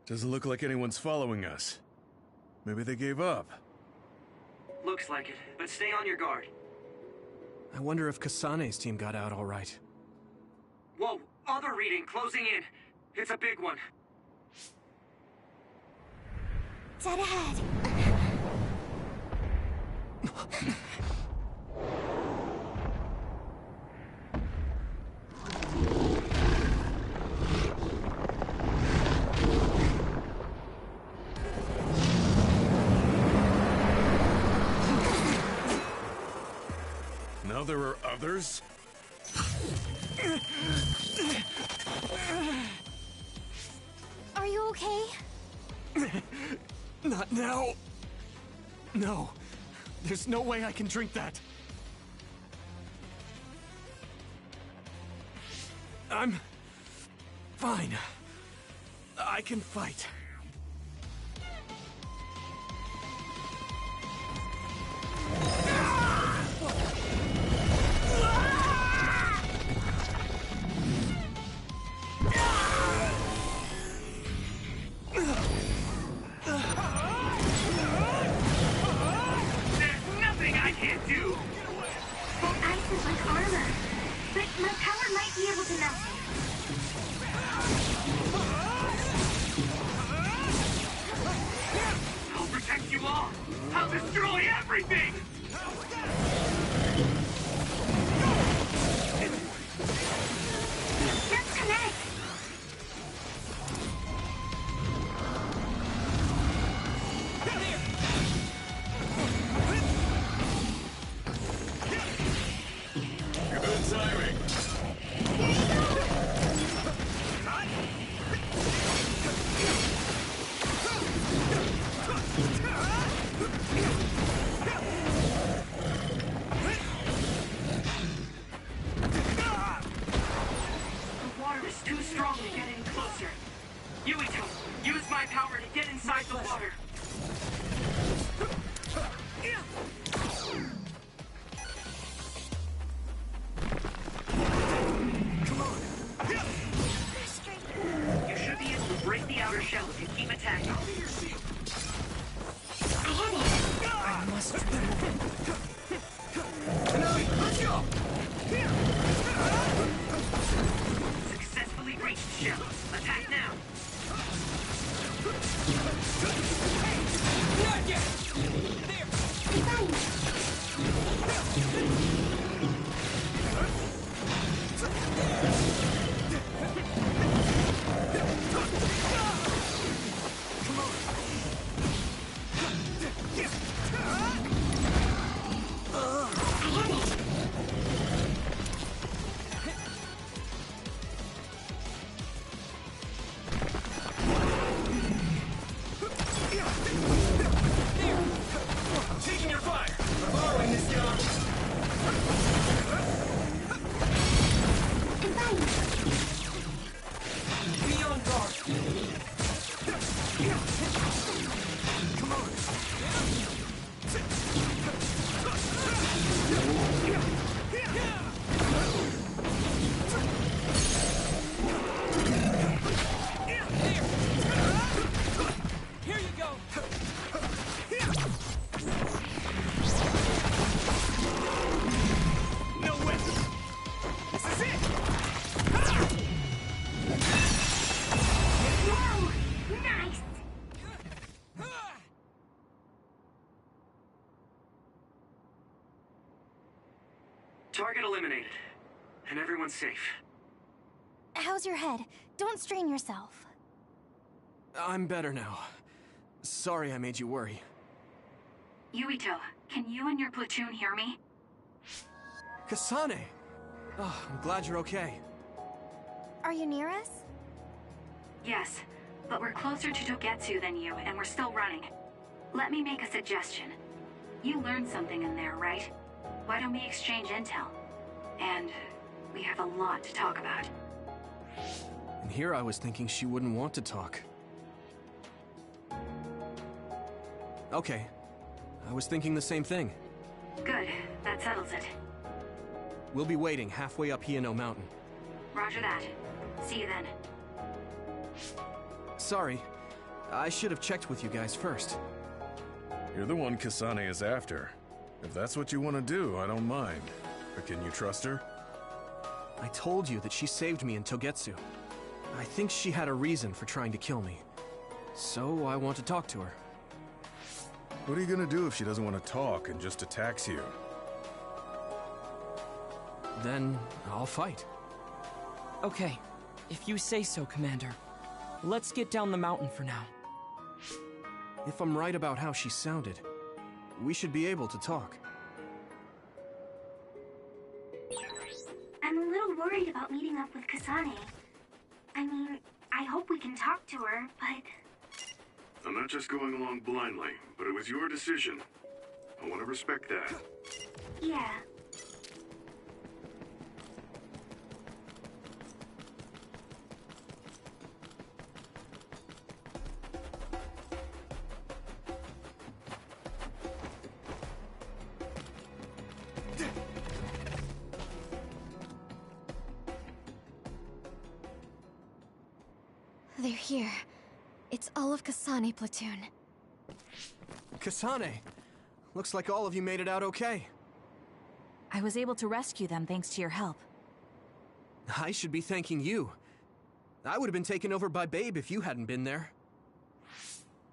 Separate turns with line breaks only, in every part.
Doesn't look like anyone's following us. Maybe they gave up.
Looks like it, but stay on your guard.
I wonder if Kasane's team got out all right.
Whoa, other reading closing in. It's a big one.
Dead ahead.
Now there are others?
Are you okay?
Not now. No. There's no way I can drink that. I'm fine. I can fight.
I'll destroy everything!
Let's connect!
Good timing.
Too strong to get in closer. Yuito, use my power to get inside the water. Come on. You should be able to break the outer shell if you keep attacking.
I must
Let's go! Successfully breached shell. Attack now! Not yet! Target eliminated. And everyone's safe.
How's your head? Don't strain yourself.
I'm better now. Sorry I made you worry.
Yuito, can you and your platoon hear me?
Kasane! Oh, I'm glad you're okay.
Are you near us?
Yes, but we're closer to Togetsu than you, and we're still running. Let me make a suggestion. You learned something in there, right? Why don't we exchange intel? And we have a lot to talk about.
And here I was thinking she wouldn't want to talk. Okay. I was thinking the same thing.
Good, that settles it.
We'll be waiting halfway up Hino Mountain.
Roger that. See you then.
Sorry, I should have checked with you guys first.
You're the one Kasane is after. If that's what you want to do, I don't mind. But can you trust her?
I told you that she saved me in Togetsu. I think she had a reason for trying to kill me. So I want to talk to her.
What are you gonna do if she doesn't want to talk and just attacks you?
Then I'll fight.
Okay, if you say so, Commander. Let's get down the mountain for now.
If I'm right about how she sounded, we should be able to talk.
I'm a little worried about meeting up with Kasane. I mean, I hope we can talk to her, but...
I'm not just going along blindly, but it was your decision. I want to respect that.
yeah.
They're here. It's all of Kasane platoon.
Kasane! Looks like all of you made it out okay.
I was able to rescue them thanks to your help.
I should be thanking you. I would have been taken over by Babe if you hadn't been there.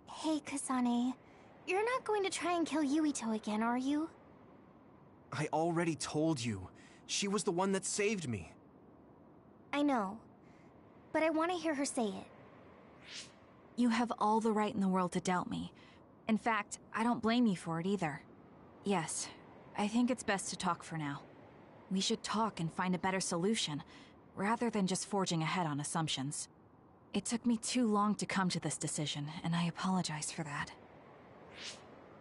Hey, Kasane. You're not going to try and kill Yuito again, are you?
I already told you. She was the one that saved me.
I know. But I want to hear her say it.
You have all the right in the world to doubt me. In fact, I don't blame you for it either. Yes, I think it's best to talk for now. We should talk and find a better solution, rather than just forging ahead on assumptions. It took me too long to come to this decision, and I apologize for that.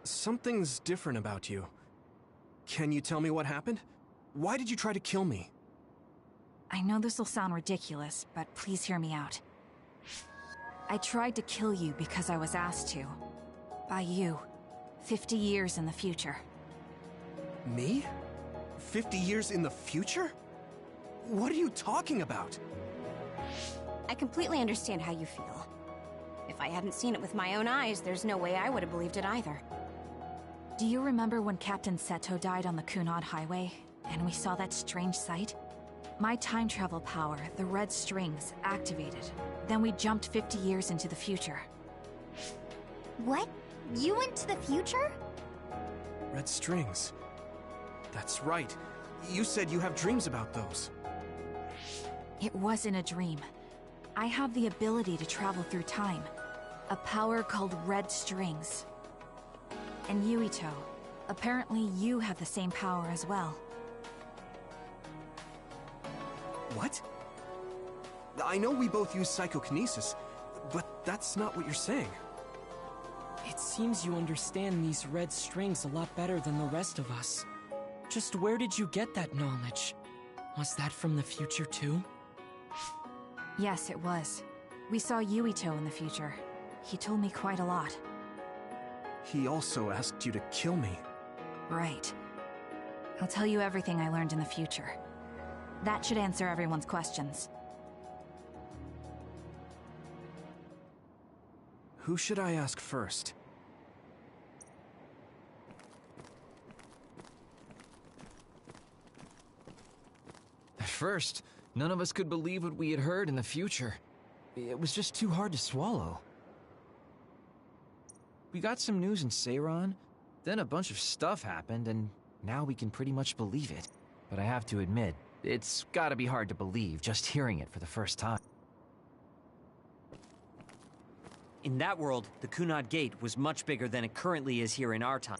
Something's different about you. Can you tell me what happened? Why did you try to kill me?
I know this will sound ridiculous, but please hear me out. I tried to kill you because I was asked to. By you. 50 years in the future.
Me? 50 years in the future? What are you talking about?
I completely understand how you feel. If I hadn't seen it with my own eyes, there's no way I would have believed it either.
Do you remember when Captain Seto died on the Kunad Highway, and we saw that strange sight? My time travel power, the red strings, activated. Then we jumped 50 years into the future.
What? You went to the future?
Red strings. That's right. You said you have dreams about those.
It wasn't a dream. I have the ability to travel through time. A power called red strings. And Yuito, apparently you have the same power as well.
What? I know we both use psychokinesis, but that's not what you're saying.
It seems you understand these red strings a lot better than the rest of us. Just where did you get that knowledge? Was that from the future too?
Yes, it was. We saw Yuito in the future. He told me quite a lot.
He also asked you to kill me.
Right. I'll tell you everything I learned in the future. That should answer everyone's questions.
Who should I ask first?
At first, none of us could believe what we had heard in the future. It was just too hard to swallow. We got some news in Seiran, then a bunch of stuff happened, and now we can pretty much believe it. But I have to admit, it's gotta be hard to believe just hearing it for the first time.
In that world, the Kunad Gate was much bigger than it currently is here in our time.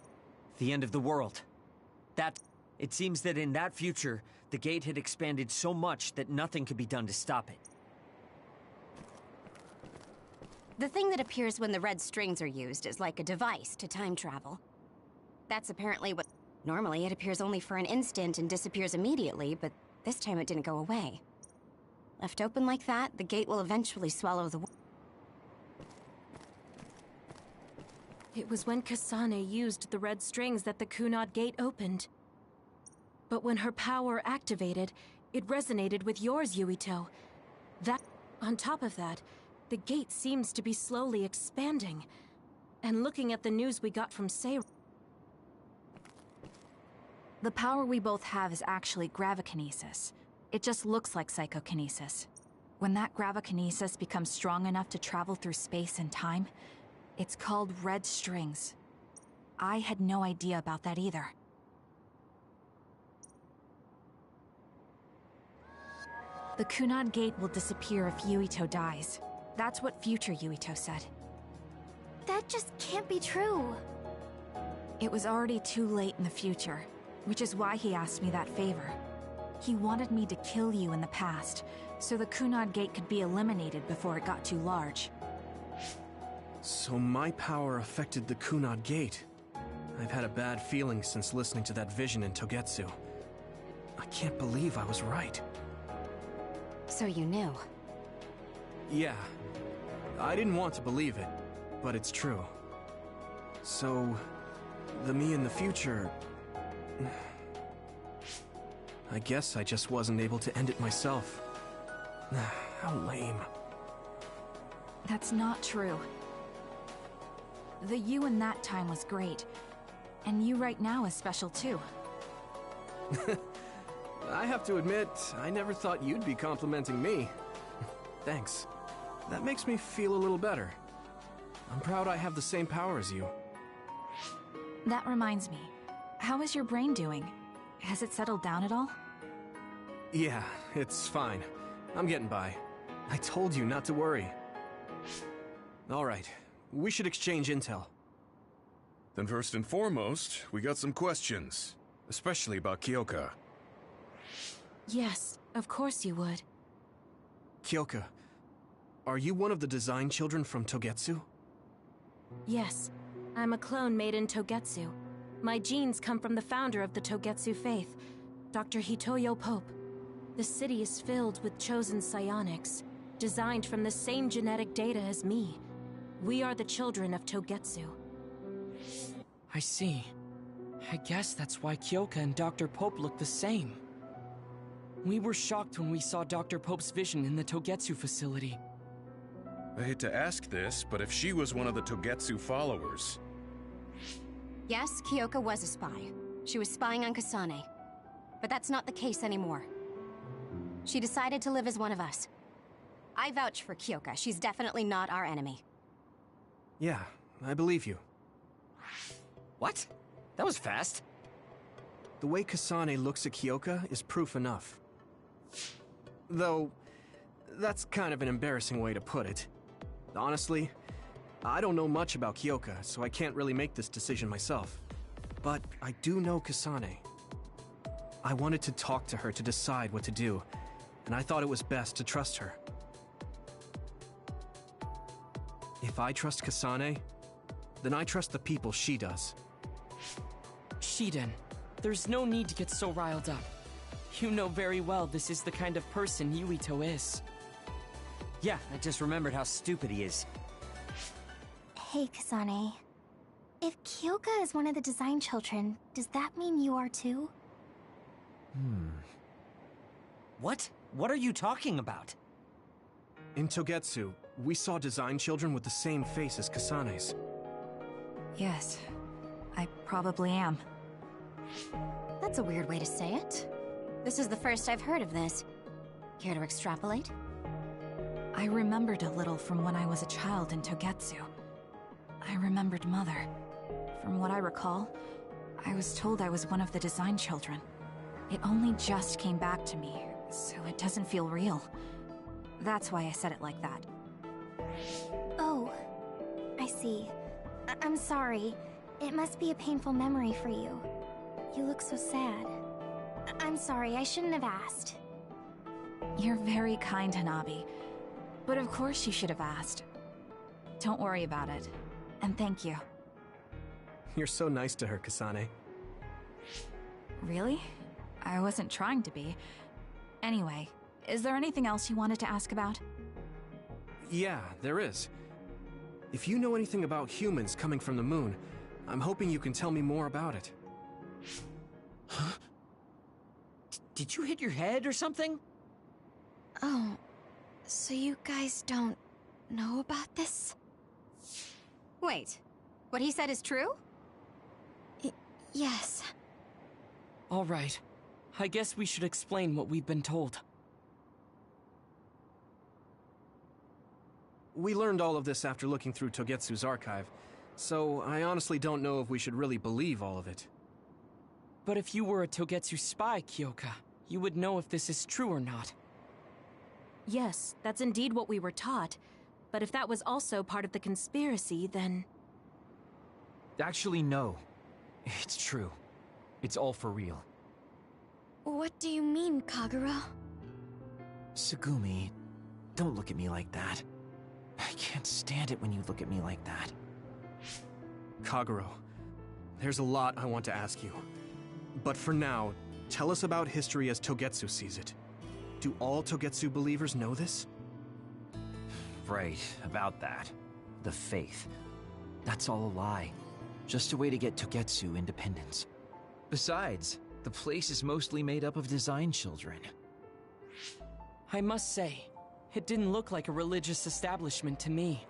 The end of the world. It seems that in that future, the gate had expanded so much that nothing could be done to stop it.
The thing that appears when the red strings are used is like a device to time travel. That's apparently what... Normally, it appears only for an instant and disappears immediately, but this time it didn't go away. Left open like that, the gate will eventually swallow the...
It was when Kasane used the red strings that the Kunad Gate opened. But when her power activated, it resonated with yours, Yuito. On top of that, The gate seems to be slowly expanding. And looking at the news we got from Say...
The power we both have is actually gravikinesis. It just looks like psychokinesis. When that gravikinesis becomes strong enough to travel through space and time, it's called red strings. I had no idea about that either. The Kunad Gate will disappear if Yuito dies. That's what future Yuito said.
That just can't be true.
It was already too late in the future, which is why he asked me that favor. He wanted me to kill you in the past, so the Kunad Gate could be eliminated before it got too large.
So my power affected the Kunad Gate. I've had a bad feeling since listening to that vision in Togetsu. I can't believe I was right.
So you knew.
Yeah. I didn't want to believe it, but it's true. So, the me in the future... I guess I just wasn't able to end it myself. How lame.
That's not true. The you in that time was great, and you right now is special too.
I have to admit, I never thought you'd be complimenting me. Thanks. That makes me feel a little better. I'm proud I have the same power as you.
That reminds me. How is your brain doing? Has it settled down at all?
Yeah, it's fine. I'm getting by. I told you not to worry. Alright, we should exchange intel.
Then first and foremost, we got some questions. Especially about Kyoka.
Yes, of course you would.
Kyoka, are you one of the design children from Togetsu?
Yes, I'm a clone made in Togetsu. My genes come from the founder of the Togetsu faith, Dr. Hitoyo Pope. The city is filled with chosen psionics, designed from the same genetic data as me. We are the children of Togetsu.
I see. I guess that's why Kyoka and Dr. Pope look the same. We were shocked when we saw Dr. Pope's vision in the Togetsu facility.
I hate to ask this, but if she was one of the Togetsu followers...
Yes, Kyoka was a spy. She was spying on Kasane. But that's not the case anymore. She decided to live as one of us. I vouch for Kyoka. She's definitely not our enemy.
Yeah, I believe you.
What? That was fast.
The way Kasane looks at Kyoka is proof enough. Though, that's kind of an embarrassing way to put it. Honestly, I don't know much about Kyoka, so I can't really make this decision myself. But I do know Kasane. I wanted to talk to her to decide what to do, and I thought it was best to trust her. If I trust Kasane, then I trust the people she does.
Shiden, there's no need to get so riled up. You know very well this is the kind of person Yuito is.
Yeah, I just remembered how stupid he is.
Hey, Kasane. If Kyoka is one of the design children, does that mean you are too?
What? What are you talking about?
In Togetsu, we saw design children with the same face as Kasane's.
Yes, I probably am.
That's a weird way to say it. This is the first I've heard of this. Care to extrapolate?
I remembered a little from when I was a child in Togetsu. I remembered Mother. From what I recall, I was told I was one of the design children. It only just came back to me, so it doesn't feel real. That's why I said it like that.
Oh, I see. I'm sorry. It must be a painful memory for you. You look so sad. I'm sorry, I shouldn't have asked.
You're very kind, Hanabi. But of course you should have asked. Don't worry about it. And thank you.
You're so nice to her, Kasane.
Really? I wasn't trying to be. Anyway, is there anything else you wanted to ask about?
Yeah, there is. If you know anything about humans coming from the moon, I'm hoping you can tell me more about it.
Huh? Did you hit your head or something?
Oh, so you guys don't
know about this?
Wait, what he said is true?
Yes.
All right. I guess we should explain what we've been told.
We learned all of this after looking through Togetsu's archive, so I honestly don't know if we should really believe all of it.
But if you were a Togetsu spy, Kyoka, you would know if this is true or not.
Yes, that's indeed what we were taught. But if that was also part of the conspiracy, then...
Actually, no. It's true. It's all for real.
What do you mean, Kagura?
Tsugumi, don't look at me like that. I can't stand it when you look at me like that.
Kaguro, there's a lot I want to ask you. But for now, tell us about history as Togetsu sees it. Do all Togetsu believers know this?
Right, about that. The faith. That's all a lie. Just a way to get Togetsu independence. Besides, the place is mostly made up of design children.
I must say, it didn't look like a religious establishment to me.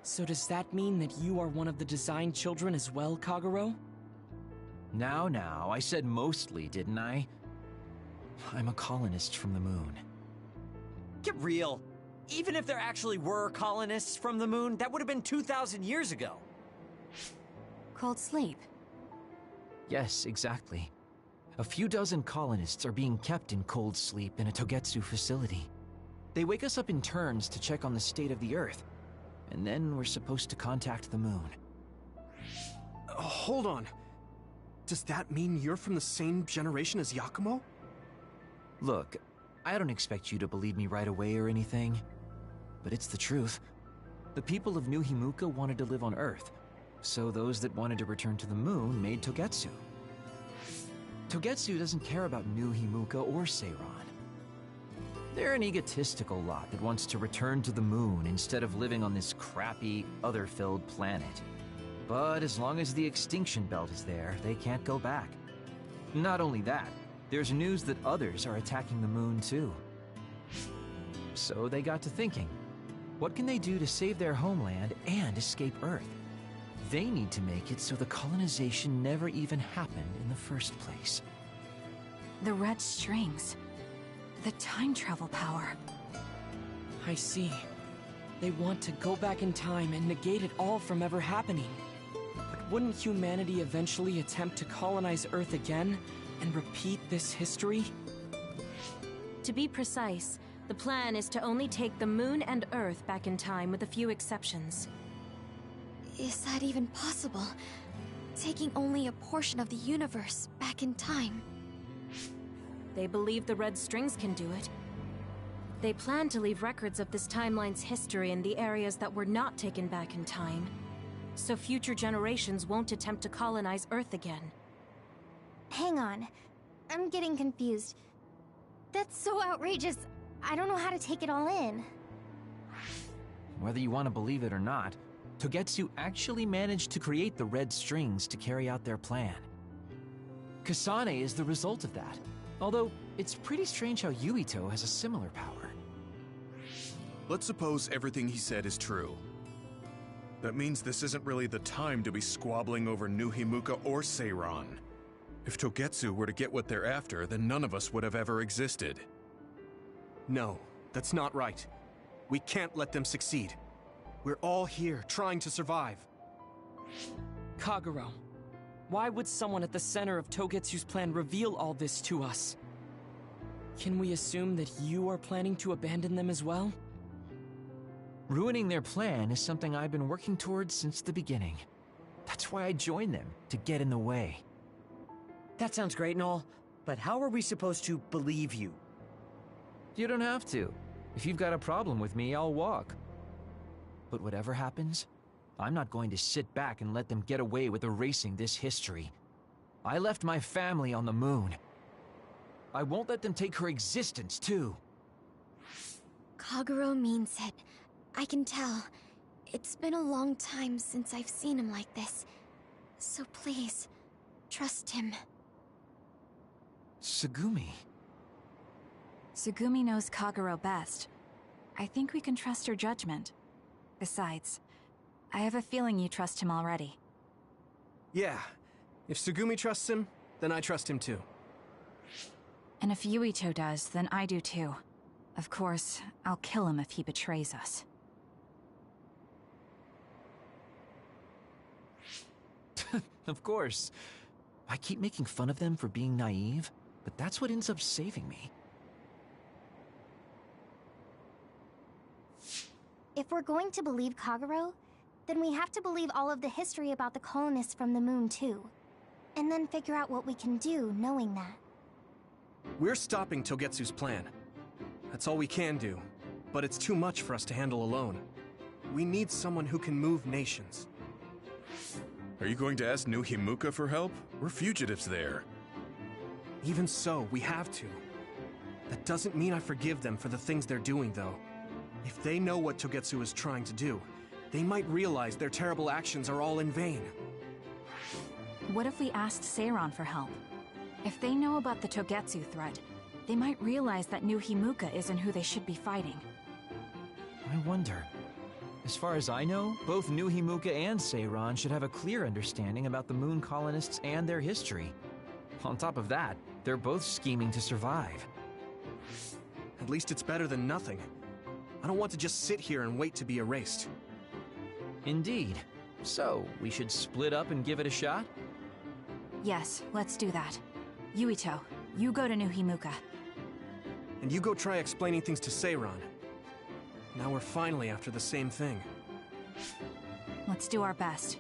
So does that mean that you are one of the design children as well, Kaguro?
Now, I said mostly, didn't I? I'm a colonist from the moon.
Get real. Even if there actually were colonists from the moon, that would have been 2,000 years ago.
Cold sleep.
Yes, exactly. A few dozen colonists are being kept in cold sleep in a Togetsu facility. They wake us up in turns to check on the state of the Earth, and then we're supposed to contact the moon.
Hold on. Does that mean you're from the same generation as Yakumo?
Look, I don't expect you to believe me right away or anything, but it's the truth. The people of New Himuka wanted to live on Earth, so those that wanted to return to the moon made Togetsu. Togetsu doesn't care about New Himuka or Seiran. They're an egotistical lot that wants to return to the moon instead of living on this crappy, other-filled planet. But as long as the extinction belt is there, they can't go back. Not only that, there's news that others are attacking the moon too. So they got to thinking, what can they do to save their homeland and escape Earth? They need to make it so the colonization never even happened in the first place.
The red strings. The time travel power.
I see. They want to go back in time and negate it all from ever happening. But wouldn't humanity eventually attempt to colonize Earth again and repeat this history?
To be precise, the plan is to only take the moon and Earth back in time with a few exceptions.
Is that even possible? Taking only a portion of the universe back in time?
They believe the red strings can do it. They plan to leave records of this timeline's history in the areas that were not taken back in time, so future generations won't attempt to colonize Earth again.
Hang on. I'm getting confused. That's so outrageous. I don't know how to take it all in.
Whether you want to believe it or not, Togetsu actually managed to create the red strings to carry out their plan. Kasane is the result of that, although it's pretty strange how Yuito has a similar power.
Let's suppose everything he said is true. That means this isn't really the time to be squabbling over New Himuka or Seiran. If Togetsu were to get what they're after, then none of us would have ever existed.
No, that's not right. We can't let them succeed. We're all here, trying to survive.
Kaguro, why would someone at the center of Togetsu's plan reveal all this to us? Can we assume that you are planning to abandon them as well?
Ruining their plan is something I've been working towards since the beginning. That's why I joined them, to get in the way.
That sounds great and all, but how are we supposed to believe you?
You don't have to. If you've got a problem with me, I'll walk. But whatever happens, I'm not going to sit back and let them get away with erasing this history. I left my family on the moon. I won't let them take her existence, too.
Kaguro means it. I can tell. It's been a long time since I've seen him like this. So please, trust him.
Tsugumi.
Tsugumi knows Kaguro best. I think we can trust her judgment. Besides, I have a feeling you trust him already.
Yeah. If Tsugumi trusts him, then I trust him too.
And if Yuito does, then I do too. Of course, I'll kill him if he betrays us.
Of course. I keep making fun of them for being naive, but that's what ends up saving me.
If we're going to believe Kagero, then we have to believe all of the history about the colonists from the moon too. And then figure out what we can do knowing that.
We're stopping Togetsu's plan. That's all we can do, but it's too much for us to handle alone. We need someone who can move nations.
Are you going to ask New Himuka for help? We're fugitives there.
Even so, we have to. That doesn't mean I forgive them for the things they're doing, though. If they know what Togetsu is trying to do, they might realize their terrible actions are all in vain.
What if we asked Seiron for help? If they know about the Togetsu threat, they might realize that New Himuka isn't who they should be fighting.
I wonder. As far as I know, both New Himuka and Seiron should have a clear understanding about the moon colonists and their history. On top of that, they're both scheming to survive.
At least it's better than nothing. I don't want to just sit here and wait to be erased.
Indeed. So, we should split up and give it a shot?
Yes, let's do that. Yuito, you go to New Himuka.
And you go try explaining things to Seiron. Now we're finally after the same thing.
Let's do our best.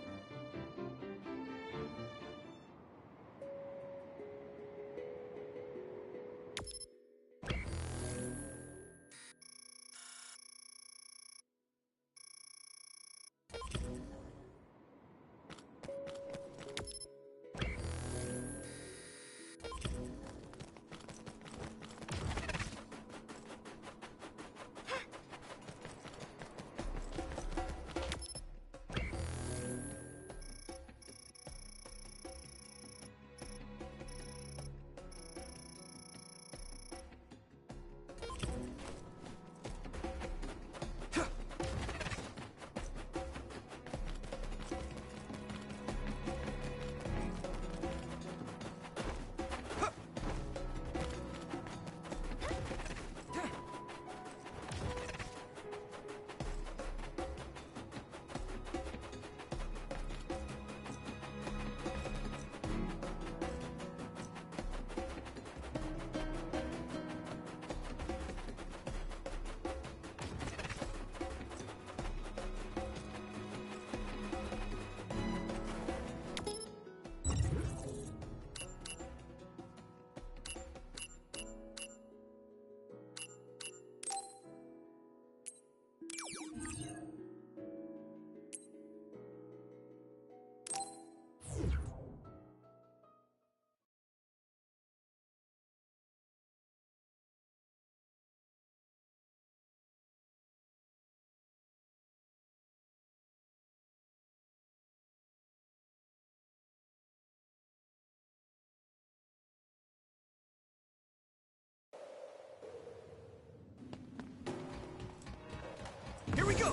Here we go!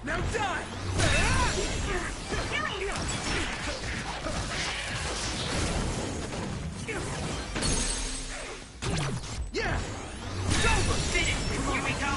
Now die! Yeah! It's over!
Finish it! Here we go!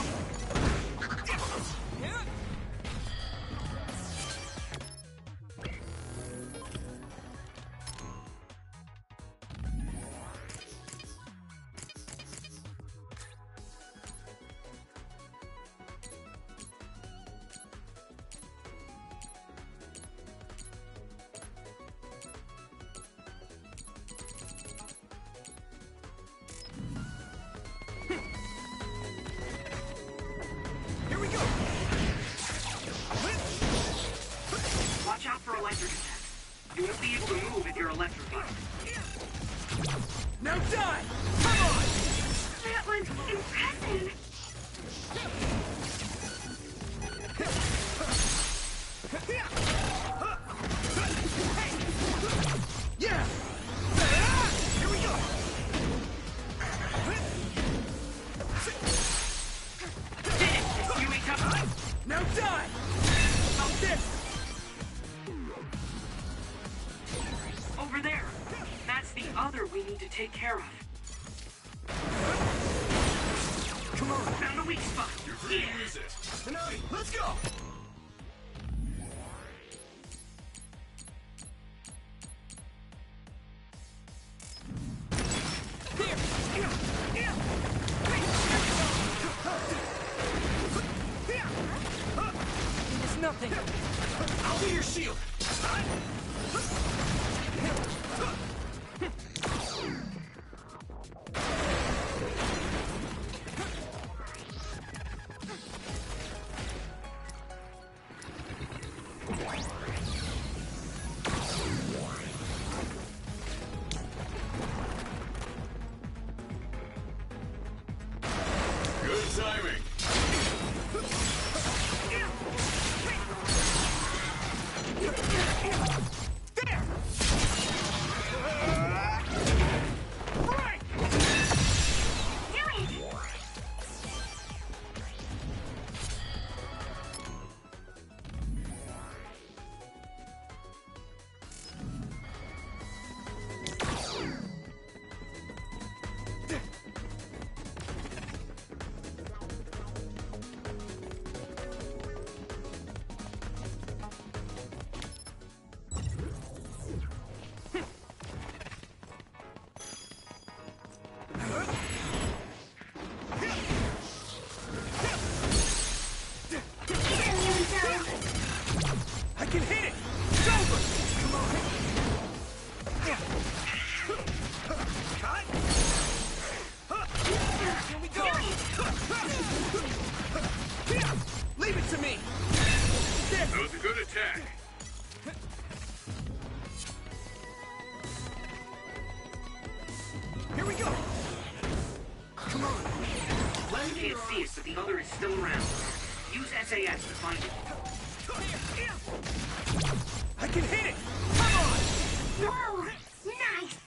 other we need to take care of.
Come on!
Found a weak spot.
You're free to use it.
Hanami, let's go!
It's nothing.
I'll be your shield!
Good timing.
I can hit it! It's over! Come on! Cut! Here we go! Leave it to me!
That was a good attack.
Here we go! Come on!
One can't see it, but the other is still around. Use SAS to find it.
I can hit it! Come on!
Whoa! Nice!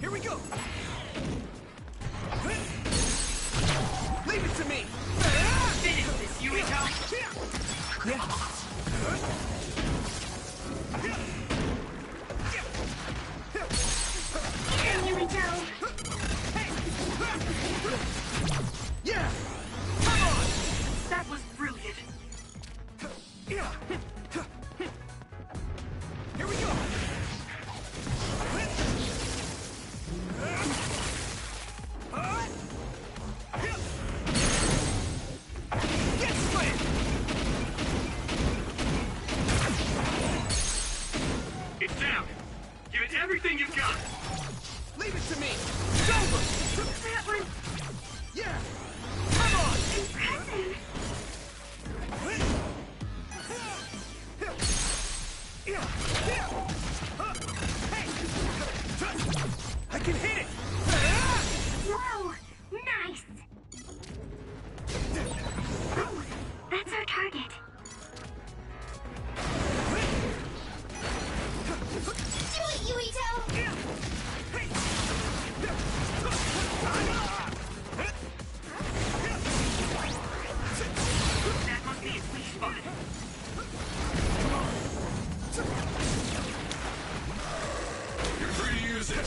Here we go! Leave it to me!
Finish this, Yuito!
Yeah.
Here we go!
Yeah! Come on!
That was brilliant.
Here we go! Get slammed!
It's down. Give it everything you've got.
Leave it to me! It's over!
That was
Yeah! Come on!
impressive!
I can hit it!
Whoa! Nice! Oh, that's our target. Do it, Yuito!
That must be its weak spot.
You're free to use it.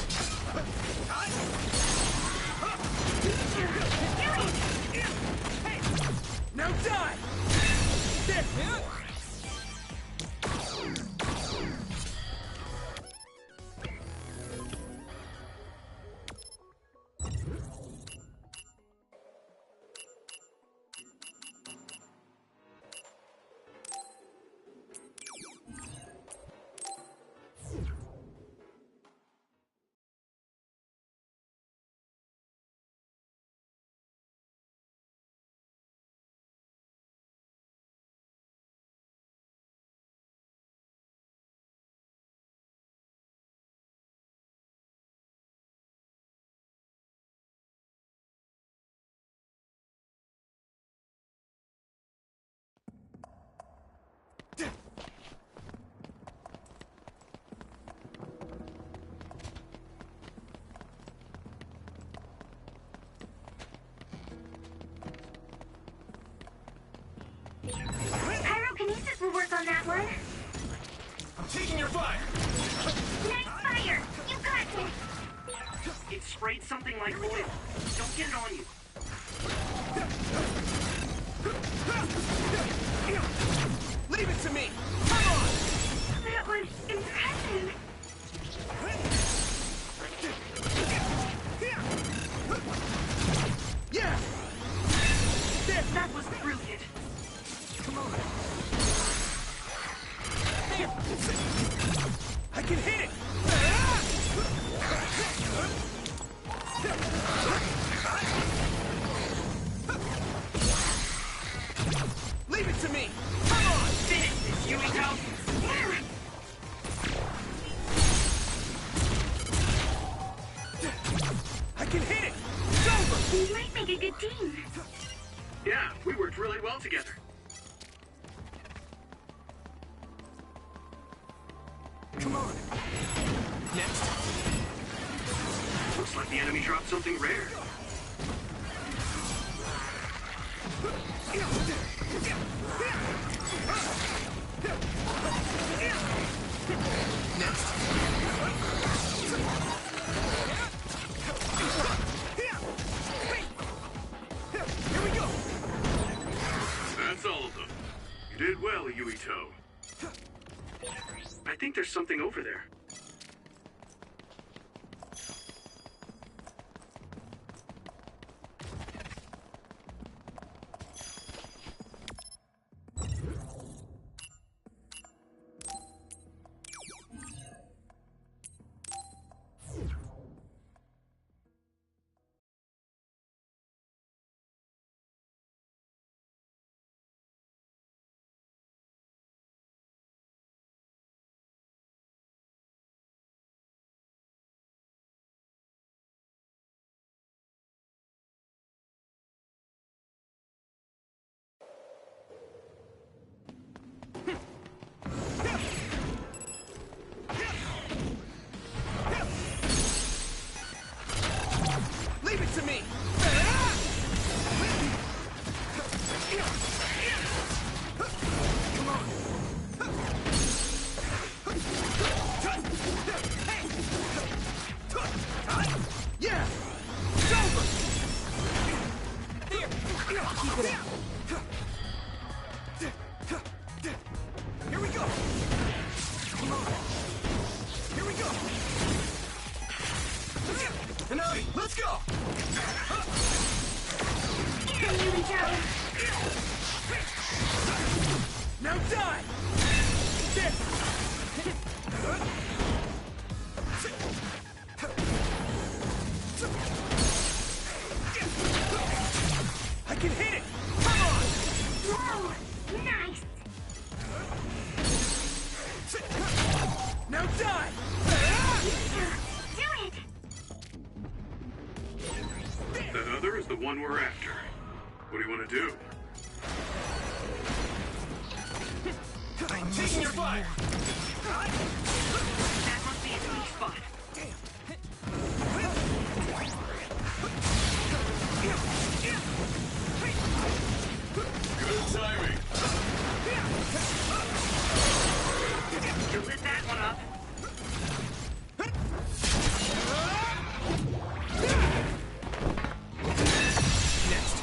that one.
I'm taking your fire!
Nice fire! You got this!
It sprayed something like oil. Don't get it on you.
Leave it to me! Come on!
That was impressive.
Yeah! There!
That was brilliant.
Come on! There! I can hit it! Leave it to me! Come on!
Finish this, Yuito!
I can hit it! It's over!
We might make a good team.
Yeah, we worked really well together.
Come on! Next!
Looks like the enemy dropped something rare.
Next! Here we go!
That's all of them. You did well, Yuito. I think there's something over there.
Leave it to me! Come on! Yeah! It's over! There! Keep it up! Here we go! Come on! Here we go! Hanabi, let's go!
Here, Yuito.
Now die! There! I can hit it! Come on!
Whoa! Nice!
Now die!
Do it!
That other is the one we're after. What do you want to do?
I'm taking your fire!
That must be its weak spot.
Good timing!
You lit that one up.
Next.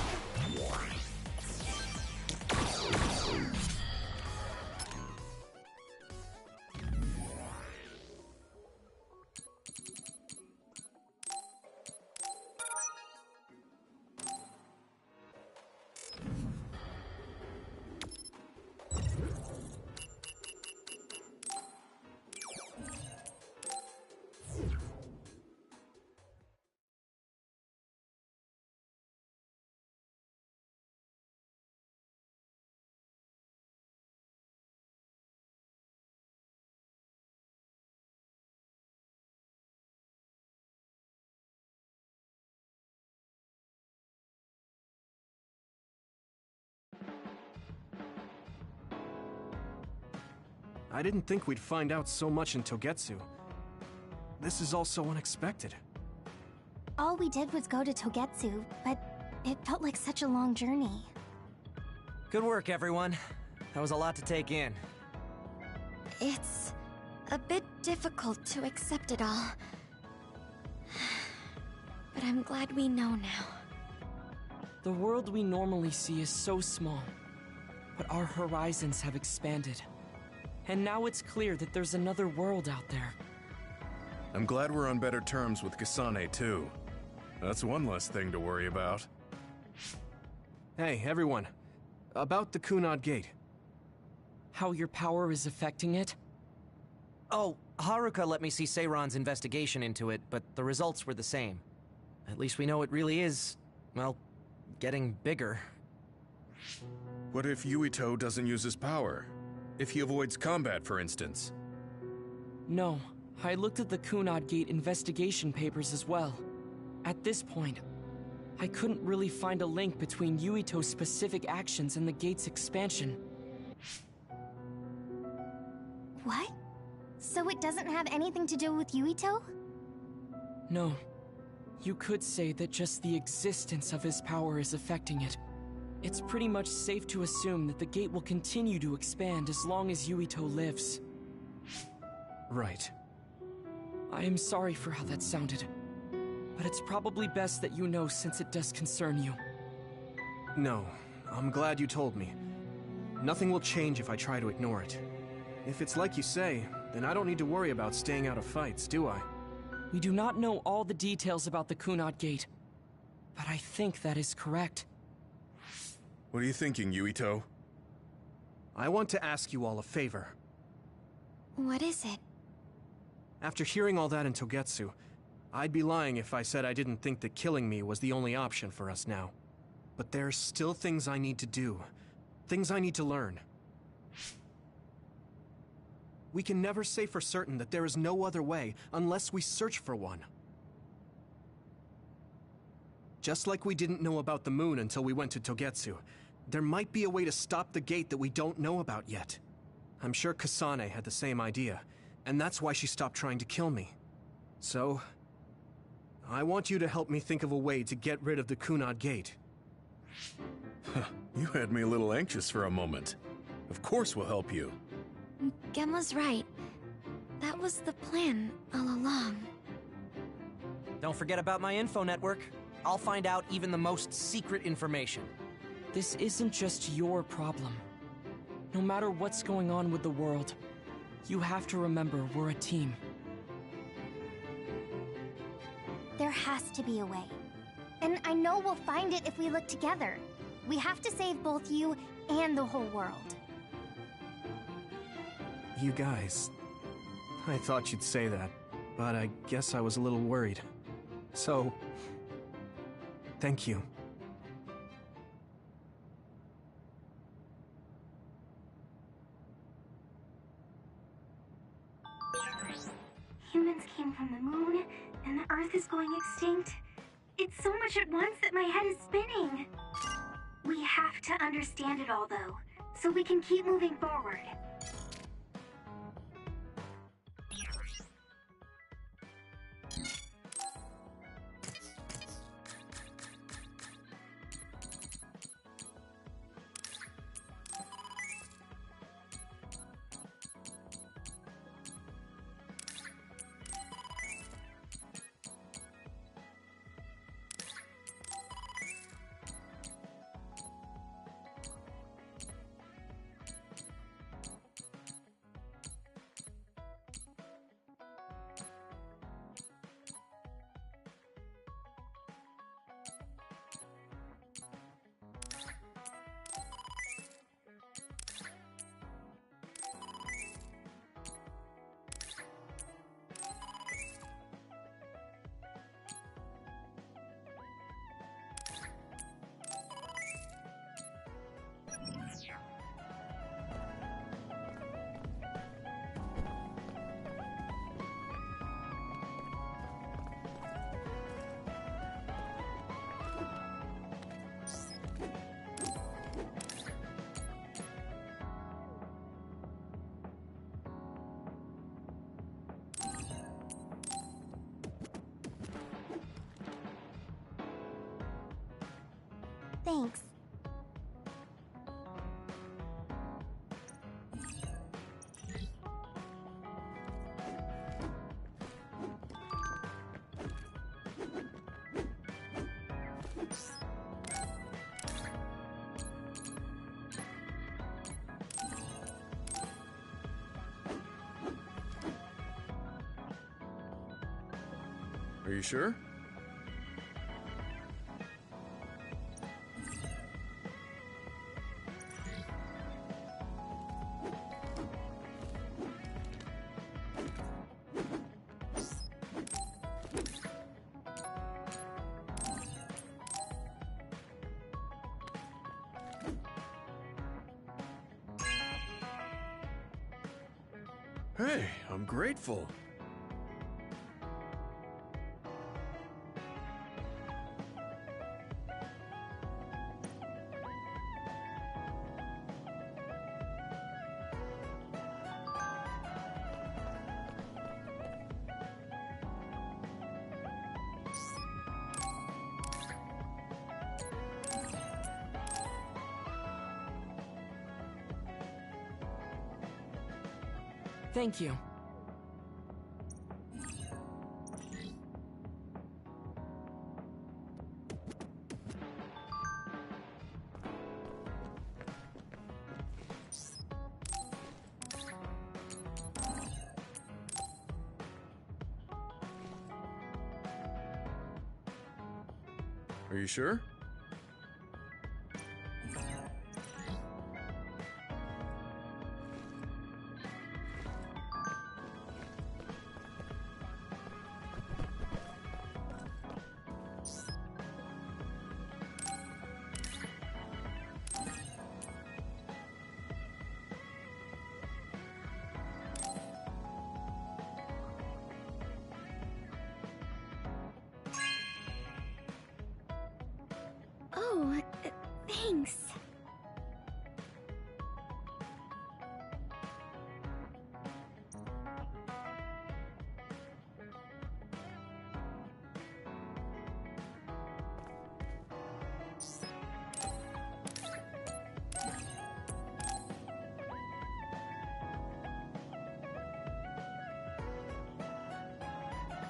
I didn't think we'd find out so much in Togetsu. This is all so unexpected.
All we did was go to Togetsu, but it felt like such a long journey.
Good work, everyone. That was a lot to take in.
It's a bit difficult to accept it all. But I'm glad we know now.
The world we normally see is so small, but our horizons have expanded. And now it's clear that there's another world out there.
I'm glad we're on better terms with Kasane, too. That's one less thing to worry about.
Hey, everyone. About the Kunad Gate.
How your power is affecting it?
Oh, Haruka let me see Seiron's investigation into it, but the results were the same. At least we know it really is, well, getting bigger.
What if Yuito doesn't use his power? If he avoids combat, for instance?
No, I looked at the Kunad Gate investigation papers as well. At this point, I couldn't really find a link between Yuito's specific actions and the gate's expansion.
What? So it doesn't have anything to do with Yuito?
No. You could say that just the existence of his power is affecting it. It's pretty much safe to assume that the gate will continue to expand as long as Yuito lives.
Right.
I am sorry for how that sounded, but it's probably best that you know since it does concern you.
No, I'm glad you told me. Nothing will change if I try to ignore it. If it's like you say, then I don't need to worry about staying out of fights, do I?
We do not know all the details about the Kunad Gate, but I think that is correct.
What are you thinking, Yuito?
I want to ask you all a favor.
What is it?
After hearing all that in Togetsu, I'd be lying if I said I didn't think that killing me was the only option for us now. But there's still things I need to do. Things I need to learn. We can never say for certain that there is no other way unless we search for one. Just like we didn't know about the moon until we went to Togetsu, there might be a way to stop the gate that we don't know about yet. I'm sure Kasane had the same idea, and that's why she stopped trying to kill me. So, I want you to help me think of a way to get rid of the Kunad Gate.
You had me a little anxious for a moment. Of course we'll help you.
Gemma's right. That was the plan all along.
Don't forget about my info network. I'll find out even the most secret information.
This isn't just your problem. No matter what's going on with the world, you have to remember we're a team.
There has to be a way. And I know we'll find it if we look together. We have to save both you and the whole world.
You guys... I thought you'd say that, but I guess I was a little worried. So... thank you.
Humans came from the moon, and the Earth is going extinct. It's so much at once that my head is spinning. We have to understand it all, though, so we can keep moving forward.
Thanks.
Are you sure? Hey, I'm grateful.
Thank you.
Are you sure?
Oh, thanks.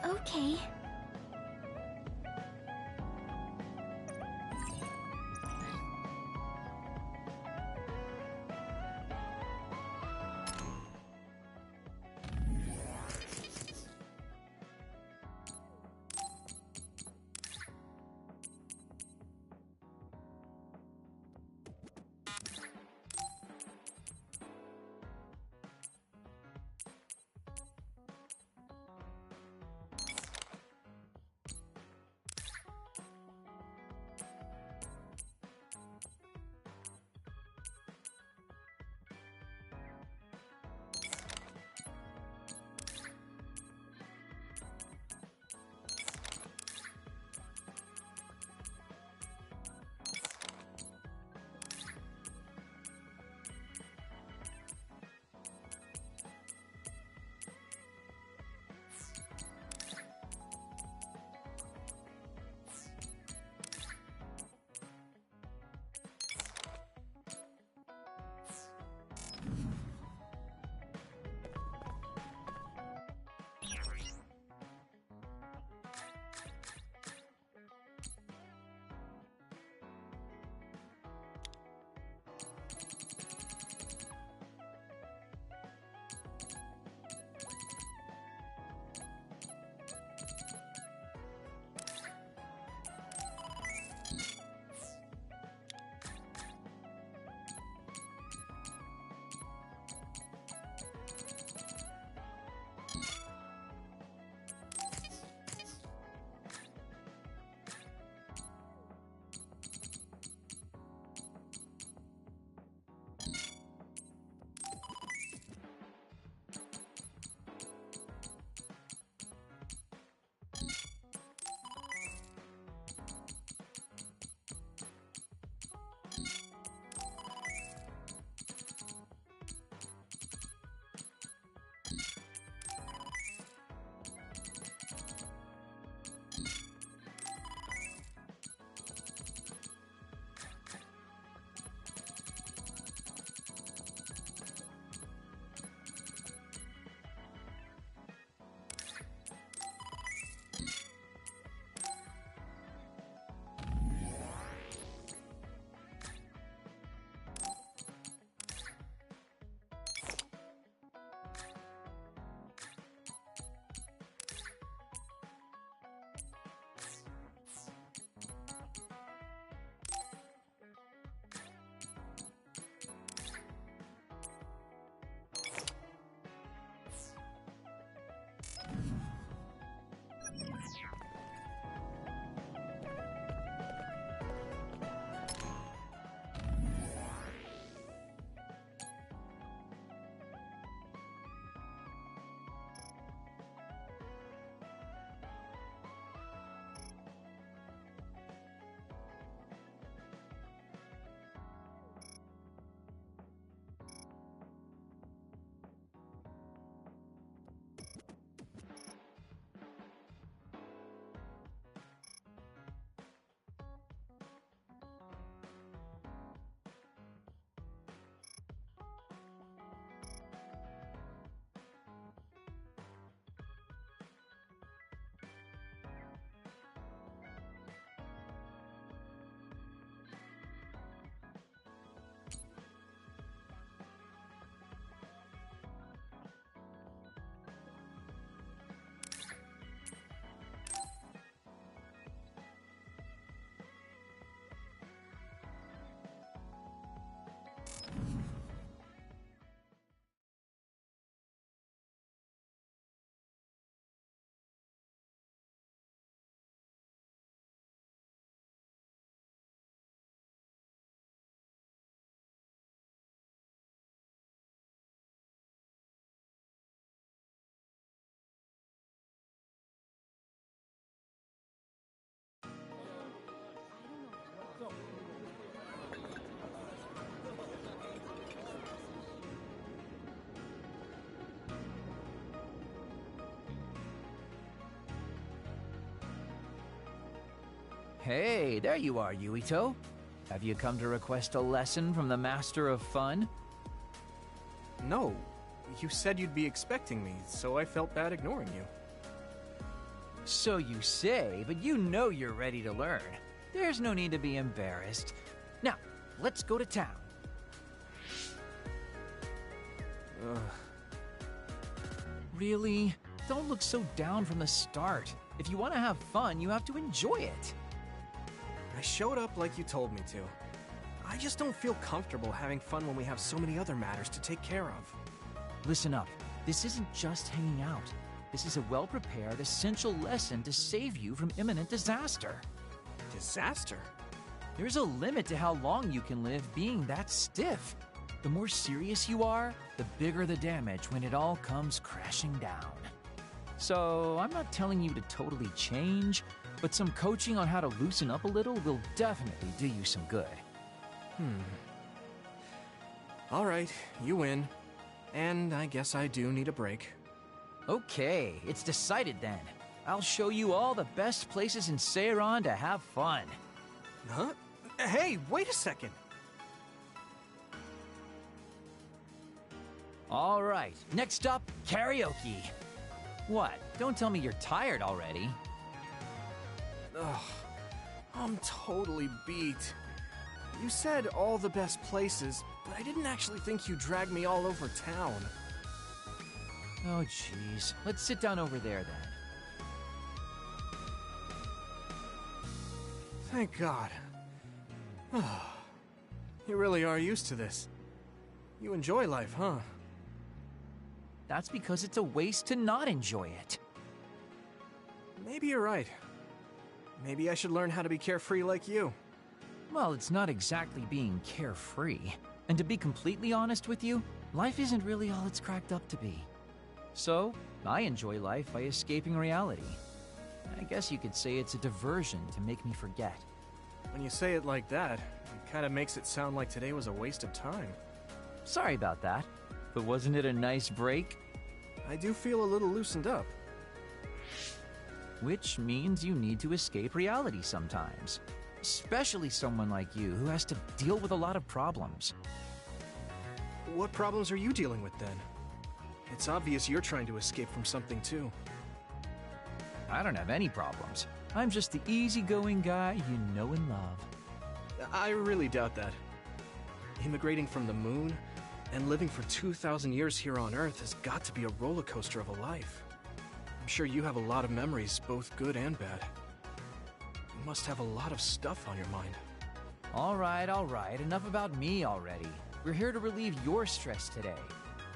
Okay.
Hey, there you are, Yuito. Have you come to request a lesson from the Master of Fun?
No. You said you'd be expecting me, so I felt bad ignoring you.
So you say, but you know you're ready to learn. There's no need to be embarrassed. Now, let's go to town. Really? Don't look so down from the start. If you want to have fun, you have to enjoy it.
I showed up like you told me to. I just don't feel comfortable having fun when we have so many other matters to take care of.
Listen up. This isn't just hanging out. This is a well-prepared, essential lesson to save you from imminent disaster.
Disaster?
There's a limit to how long you can live being that stiff. The more serious you are, the bigger the damage when it all comes crashing down. So, I'm not telling you to totally change, but some coaching on how to loosen up a little will definitely do you some good.
All right, you win. And I guess I do need a break.
Okay, it's decided then. I'll show you all the best places in Seiran to have fun.
Huh? Hey, wait a second.
All right, next up, karaoke. What? Don't tell me you're tired already.
Ugh, I'm totally beat. You said all the best places, but I didn't actually think you dragged me all over town.
Oh, jeez. Let's sit down over there, then.
Thank God. You really are used to this. You enjoy life, huh?
That's because it's a waste to not enjoy it.
Maybe you're right. Maybe I should learn how to be carefree like you.
Well, it's not exactly being carefree. And to be completely honest with you, life isn't really all it's cracked up to be. So, I enjoy life by escaping reality. I guess you could say it's a diversion to make me forget.
When you say it like that, it kind of makes it sound like today was a waste of time.
Sorry about that, but wasn't it a nice break?
I do feel a little loosened up.
Which means you need to escape reality sometimes. Especially someone like you who has to deal with a lot of problems.
What problems are you dealing with then? It's obvious you're trying to escape from something too.
I don't have any problems. I'm just the easygoing guy you know and love.
I really doubt that. Immigrating from the moon and living for 2,000 years here on Earth has got to be a roller coaster of a life. I'm sure you have a lot of memories, both good and bad. You must have a lot of stuff on your mind.
All right, enough about me already. We're here to relieve your stress today.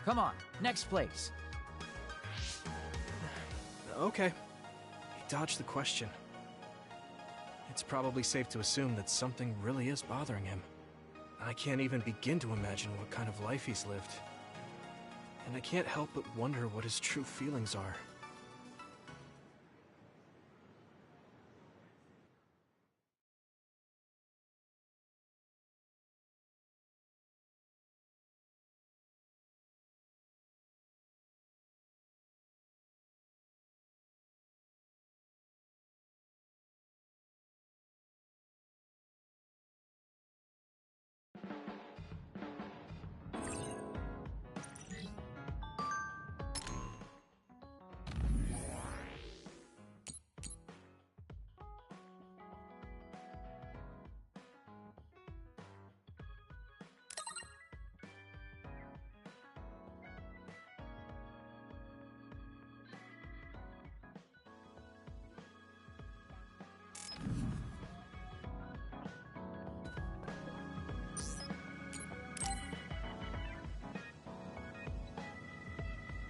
Come on, next place.
Okay. He dodged the question. It's probably safe to assume that something really is bothering him. I can't even begin to imagine what kind of life he's lived. And I can't help but wonder what his true feelings are.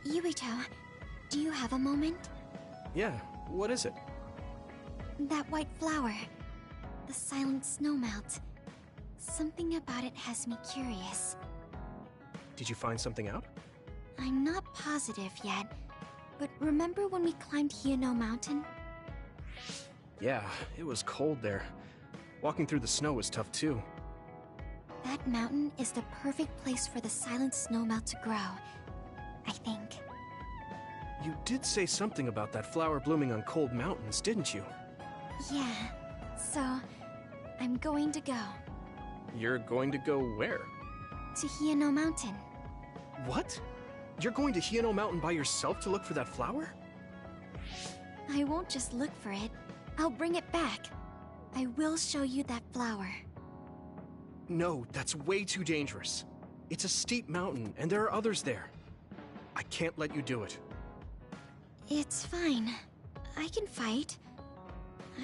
Yuito, do you have a moment?
Yeah, what is it?
That white flower. The silent snowmelt. Something about it has me curious.
Did you find something out?
I'm not positive yet, but remember when we climbed Hino Mountain?
Yeah, it was cold there. Walking through the snow was tough too.
That mountain is the perfect place for the silent snowmelt to grow, I think.
You did say something about that flower blooming on cold mountains, didn't you?
Yeah, So, I'm going to go.
You're going to go where?
To Hieno Mountain.
What? You're going to Hieno Mountain by yourself to look for that flower?
I won't just look for it. I'll bring it back. I will show you that flower.
No, that's way too dangerous. It's a steep mountain, and there are others there. I can't let you do it.
It's fine. I can fight.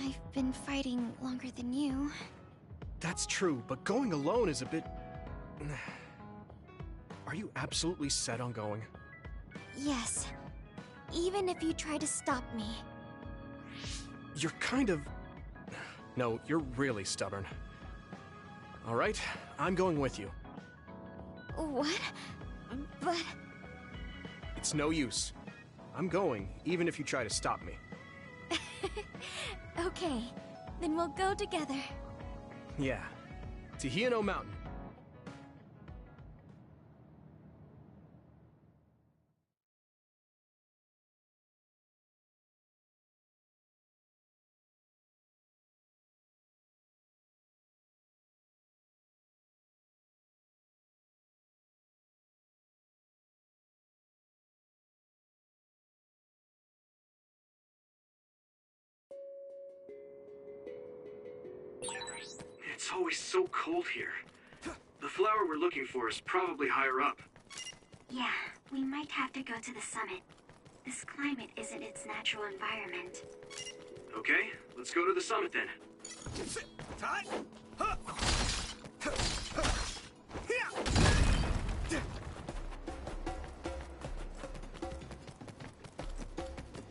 I've been fighting longer than you.
That's true, but going alone is a bit... Are you absolutely set on going?
Yes. Even if you try to stop me.
You're kind of... No, you're really stubborn. All right, I'm going with you.
What? But...
It's no use. I'm going, even if you try to stop me.
Okay, then we'll go together.
Yeah, to Hieno Mountain.
It's always so cold here. The flower we're looking for is probably higher up.
Yeah, we might have to go to the summit. This climate isn't its natural environment.
Okay, let's go to the summit then.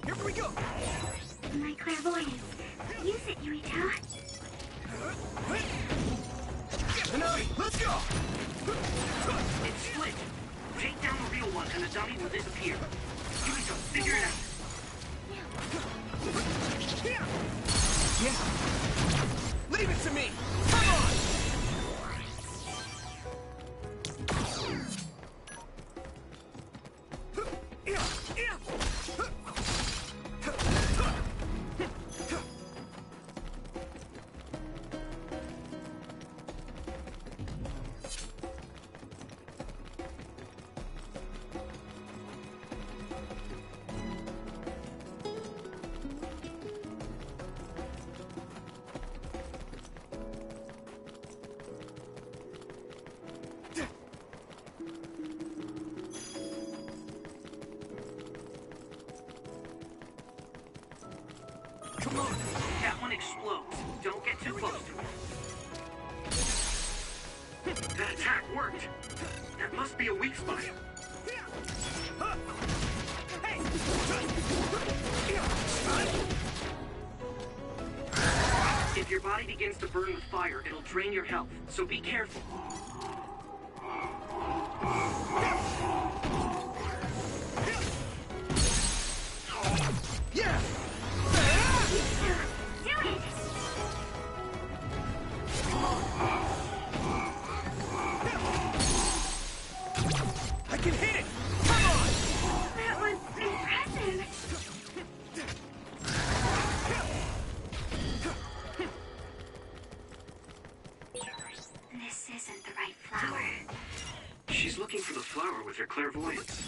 Here we go!
My clairvoyance. Use it, Yuito.
Let's go!
It's split. Take down the real one and the dummy will disappear. Yuito, figure it out.
Yeah! Leave it to me! Come on!
Come on! That one explodes. Don't get too close to it. That attack worked. That must be a weak spot. If your body begins to burn with fire, it'll drain your health, so be careful.
Yeah! I can hit it! Come on!
That was impressive. This isn't the right flower.
She's looking for the flower with her clairvoyance.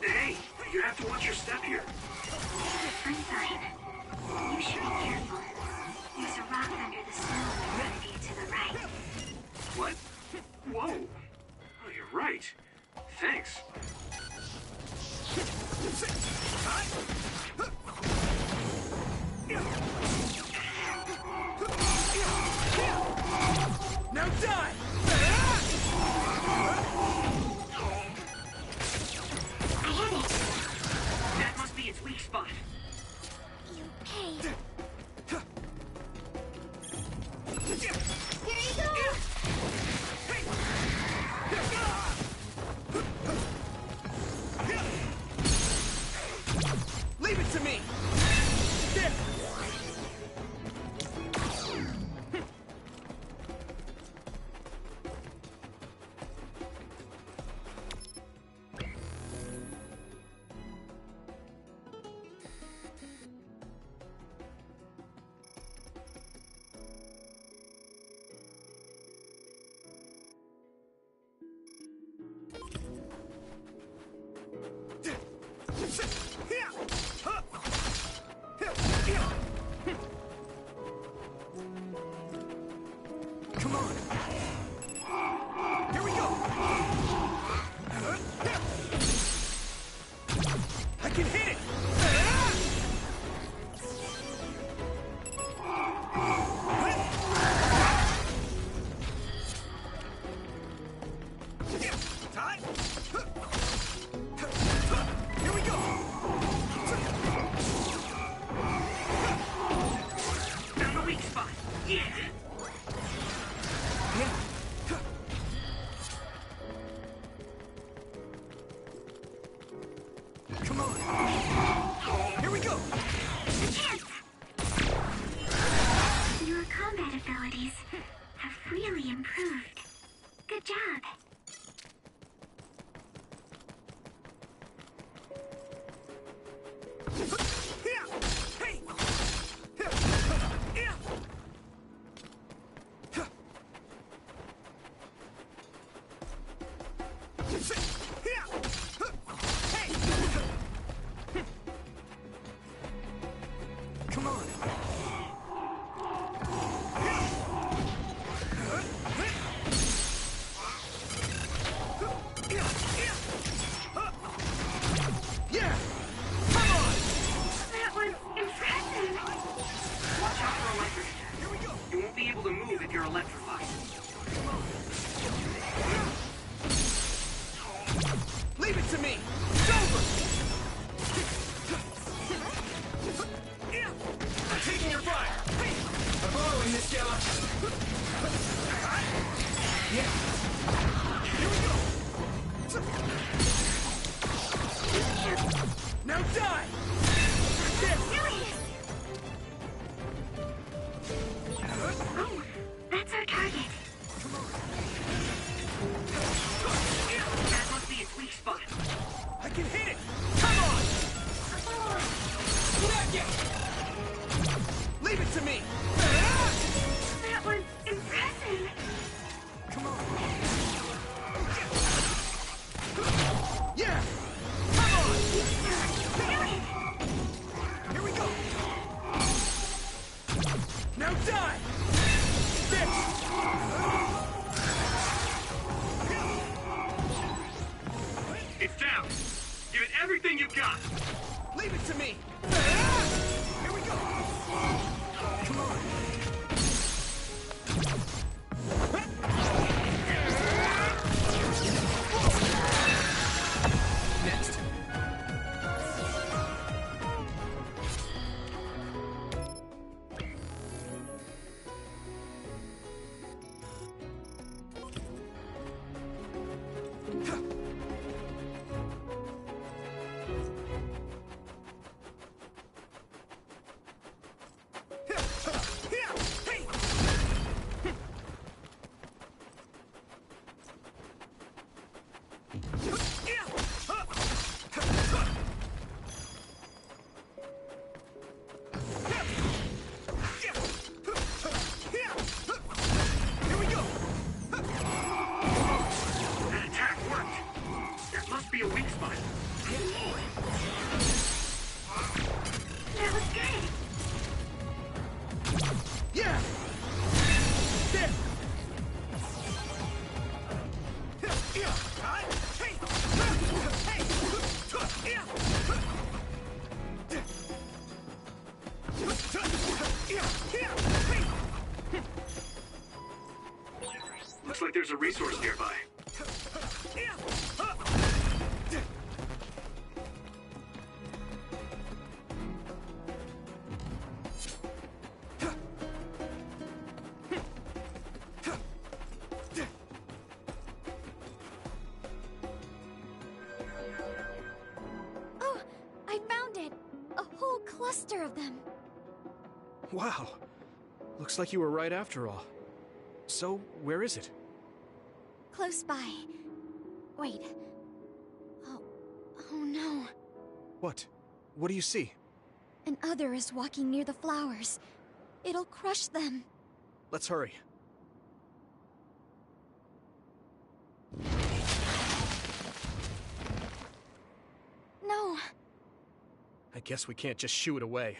Hey, you have to watch your step here.
I'm fine. You should be careful. There's a rock under the stone immediately to the right.
What? Whoa! Oh, you're right. Thanks.
Now die!
I hit it.
That must be its weak spot.
You paid. Here you go!
Leave it to me! There! Come on. Here we go. I can hit it. Here we go.
Found a weak spot. Yeah.
Come on. Here we go.
Your combat abilities have really improved. Good job.
Come on. Yeah! Come on!
That was impressive.
Watch out for electric attack.
Here we go.
You won't be able to move if you're electrified.
Leave it to me. It's over. I'm taking your fire. I'm following this guy. Yeah. Here we go. Now die.
Oh, that's our target.
That must be its weak spot.
I can hit it. Come on. Leave it to me.
That was impressive.
Come on. Yeah. Come on. Here we go. Now die.
It's down. Give it everything you've got.
Leave it to me. Here we go. Come on. Next. Here we go.
That attack worked. That must be a weak spot.
That was good.
Yeah. There.
Looks like there's a resource nearby.
Oh, I found it. A whole cluster of them.
Wow. Looks like you were right after all. So, where is it?
Close by. Wait. Oh no.
What? What do you see?
An other is walking near the flowers. It'll crush them.
Let's hurry.
No.
I guess we can't just shoo it away.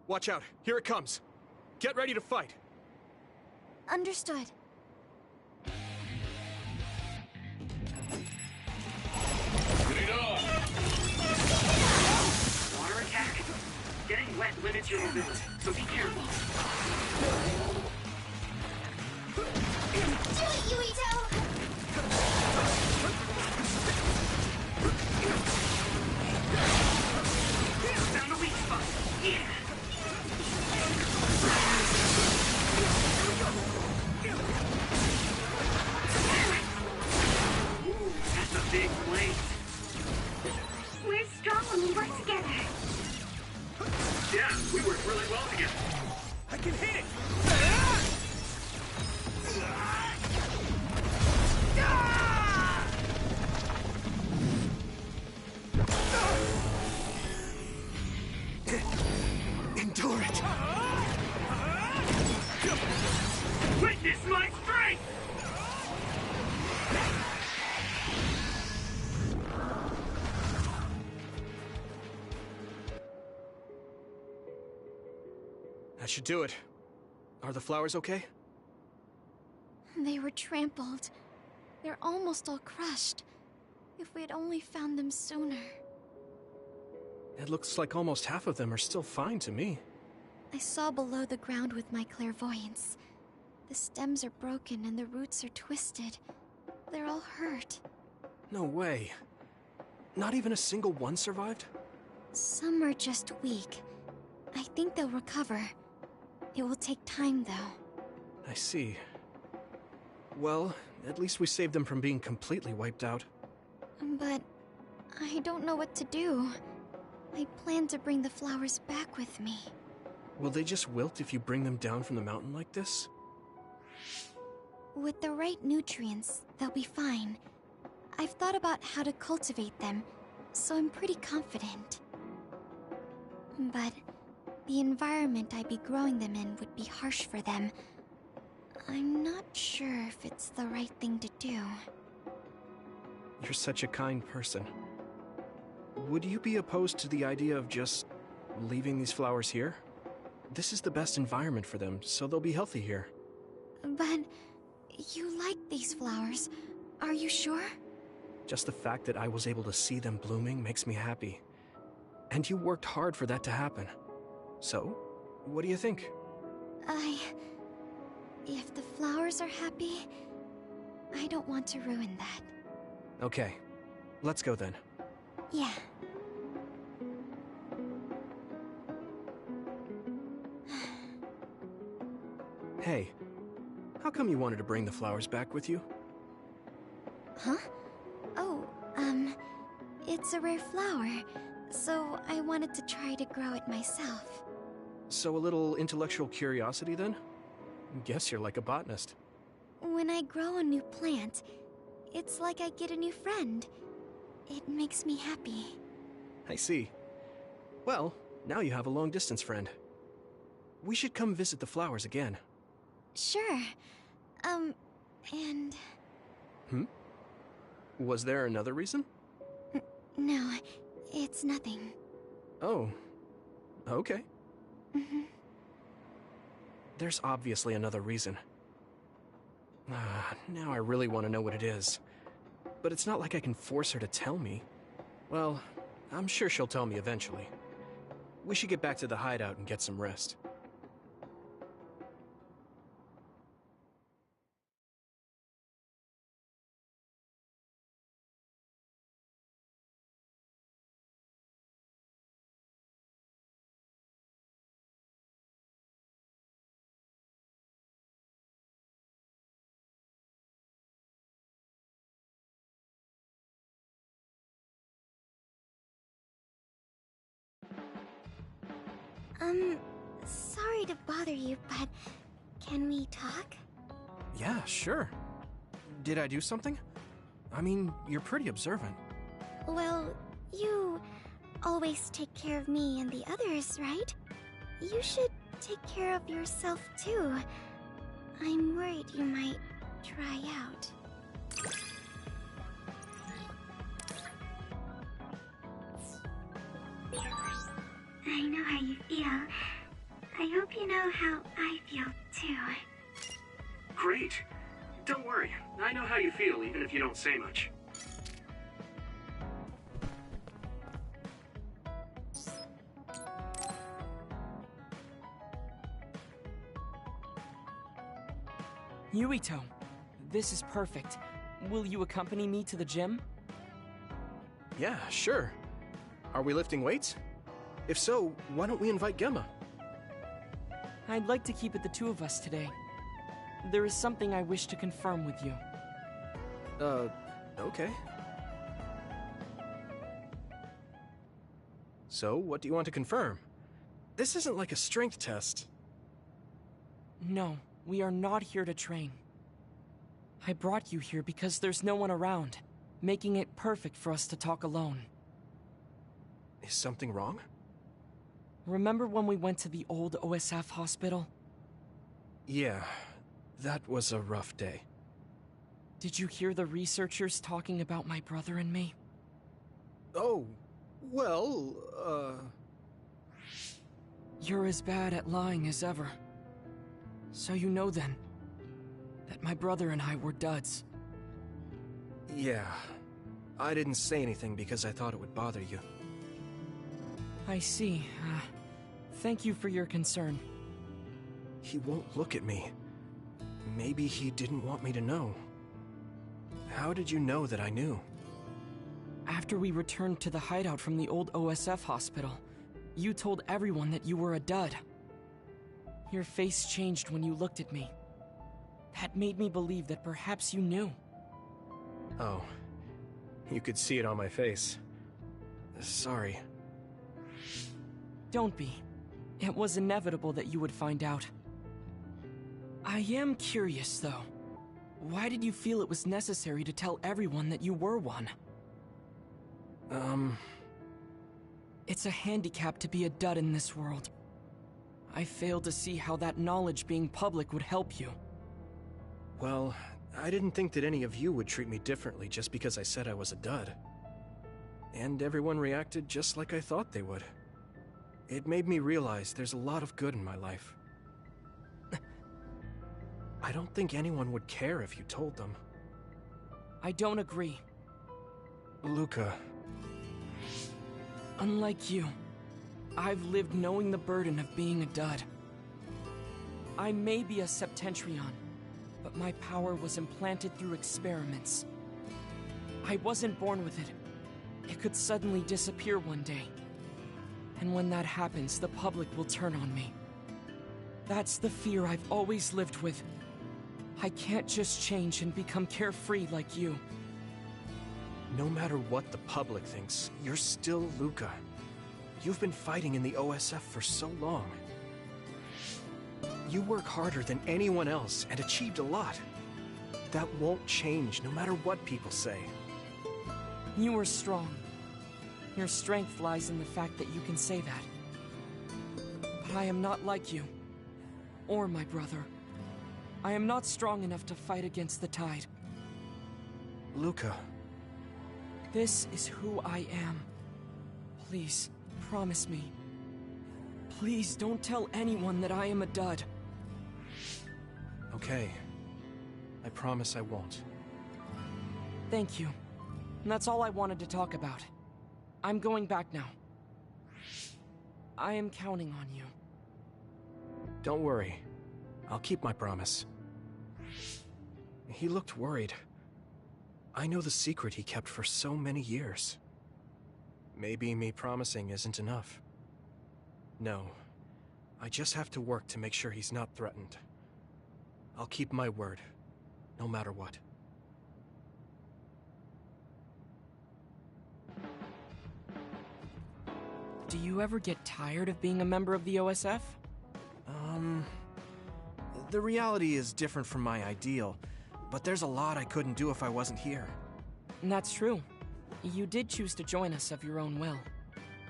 Watch out, here it comes. Get ready to fight.
Understood.
Water attack? Getting wet limits your mobility, so be careful.
Do it, Yuito!
Found a weak spot. Yeah. Ooh, that's a big blade.
We're strong when we work together.
Yeah, we work really well together.
I can hit! Endure it!
Witness my strength!
That should do it. Are the flowers okay?
They were trampled. They're almost all crushed. If we had only found them sooner.
It looks like almost half of them are still fine to me.
I saw below the ground with my clairvoyance. The stems are broken and the roots are twisted. They're all hurt.
No way. Not even a single one survived?
Some are just weak. I think they'll recover. It will take time, though.
I see. Well, at least we saved them from being completely wiped out.
But I don't know what to do. I plan to bring the flowers back with me.
Will they just wilt if you bring them down from the mountain like this?
With the right nutrients, they'll be fine. I've thought about how to cultivate them, so I'm pretty confident. But the environment I'd be growing them in would be harsh for them. I'm not sure if it's the right thing to do.
You're such a kind person. Would you be opposed to the idea of just leaving these flowers here? This is the best environment for them, so they'll be healthy here.
But you like these flowers, are you sure?
Just the fact that I was able to see them blooming makes me happy. And you worked hard for that to happen. So, what do you think?
If the flowers are happy, I don't want to ruin that.
Okay, let's go then.
Yeah.
Hey, how come you wanted to bring the flowers back with you?
Huh? Oh, it's a rare flower, so I wanted to try to grow it myself.
So a little intellectual curiosity then? Guess you're like a botanist.
When I grow a new plant, it's like I get a new friend. It makes me happy.
I see. Well, now you have a long-distance friend. We should come visit the flowers again.
Sure. And...
Was there another reason?
No, it's nothing.
Oh, okay. There's obviously another reason. Now I really want to know what it is. But it's not like I can force her to tell me. Well, I'm sure she'll tell me eventually. We should get back to the hideout and get some rest.
Sorry to bother you, but can we talk?
Yeah, sure. Did I do something? I mean, you're pretty observant.
Well, you always take care of me and the others, right? You should take care of yourself too. I'm worried you might try out.
I know how you feel. I hope you know how I feel, too.
Great. Don't worry. I know how you feel, even if you don't say much.
Yuito, this is perfect. Will you accompany me to the gym?
Yeah, sure. Are we lifting weights? If so, why don't we invite Gemma?
I'd like to keep it the two of us today. There is something I wish to confirm with you.
Okay. So, what do you want to confirm? This isn't like a strength test.
No, we are not here to train. I brought you here because there's no one around, making it perfect for us to talk alone.
Is something wrong?
Remember when we went to the old OSF hospital?
Yeah, that was a rough day.
Did you hear the researchers talking about my brother and me?
Oh, well,
You're as bad at lying as ever. So you know then, that my brother and I were duds.
Yeah. I didn't say anything because I thought it would bother you.
I see. Thank you for your concern.
He won't look at me. Maybe he didn't want me to know. How did you know that I knew?
After we returned to the hideout from the old OSF hospital, you told everyone that you were a dud. Your face changed when you looked at me. That made me believe that perhaps you knew.
Oh. You could see it on my face. Sorry.
Don't be. It was inevitable that you would find out. I am curious, though. Why did you feel it was necessary to tell everyone that you were one? It's a handicap to be a dud in this world. I fail to see how that knowledge being public would help you.
Well, I didn't think that any of you would treat me differently just because I said I was a dud. And everyone reacted just like I thought they would. It made me realize there's a lot of good in my life. I don't think anyone would care if you told them.
I don't agree.
Luca.
Unlike you, I've lived knowing the burden of being a dud. I may be a Septentrion, but my power was implanted through experiments. I wasn't born with it. It could suddenly disappear one day. And when that happens, the public will turn on me. That's the fear I've always lived with. I can't just change and become carefree like you.
No matter what the public thinks, you're still Luca. You've been fighting in the OSF for so long. You work harder than anyone else and achieved a lot. That won't change no matter what people say.
You are strong. Your strength lies in the fact that you can say that. But I am not like you. Or my brother. I am not strong enough to fight against the tide.
Luca.
This is who I am. Please, promise me. Please don't tell anyone that I am a dud.
Okay. I promise I won't.
Thank you. And that's all I wanted to talk about. I'm going back now. I am counting on you.
Don't worry. I'll keep my promise. He looked worried. I know the secret he kept for so many years. Maybe me promising isn't enough. No. I just have to work to make sure he's not threatened. I'll keep my word, no matter what.
Do you ever get tired of being a member of the OSF?
The reality is different from my ideal, but there's a lot I couldn't do if I wasn't here.
And that's true. You did choose to join us of your own will.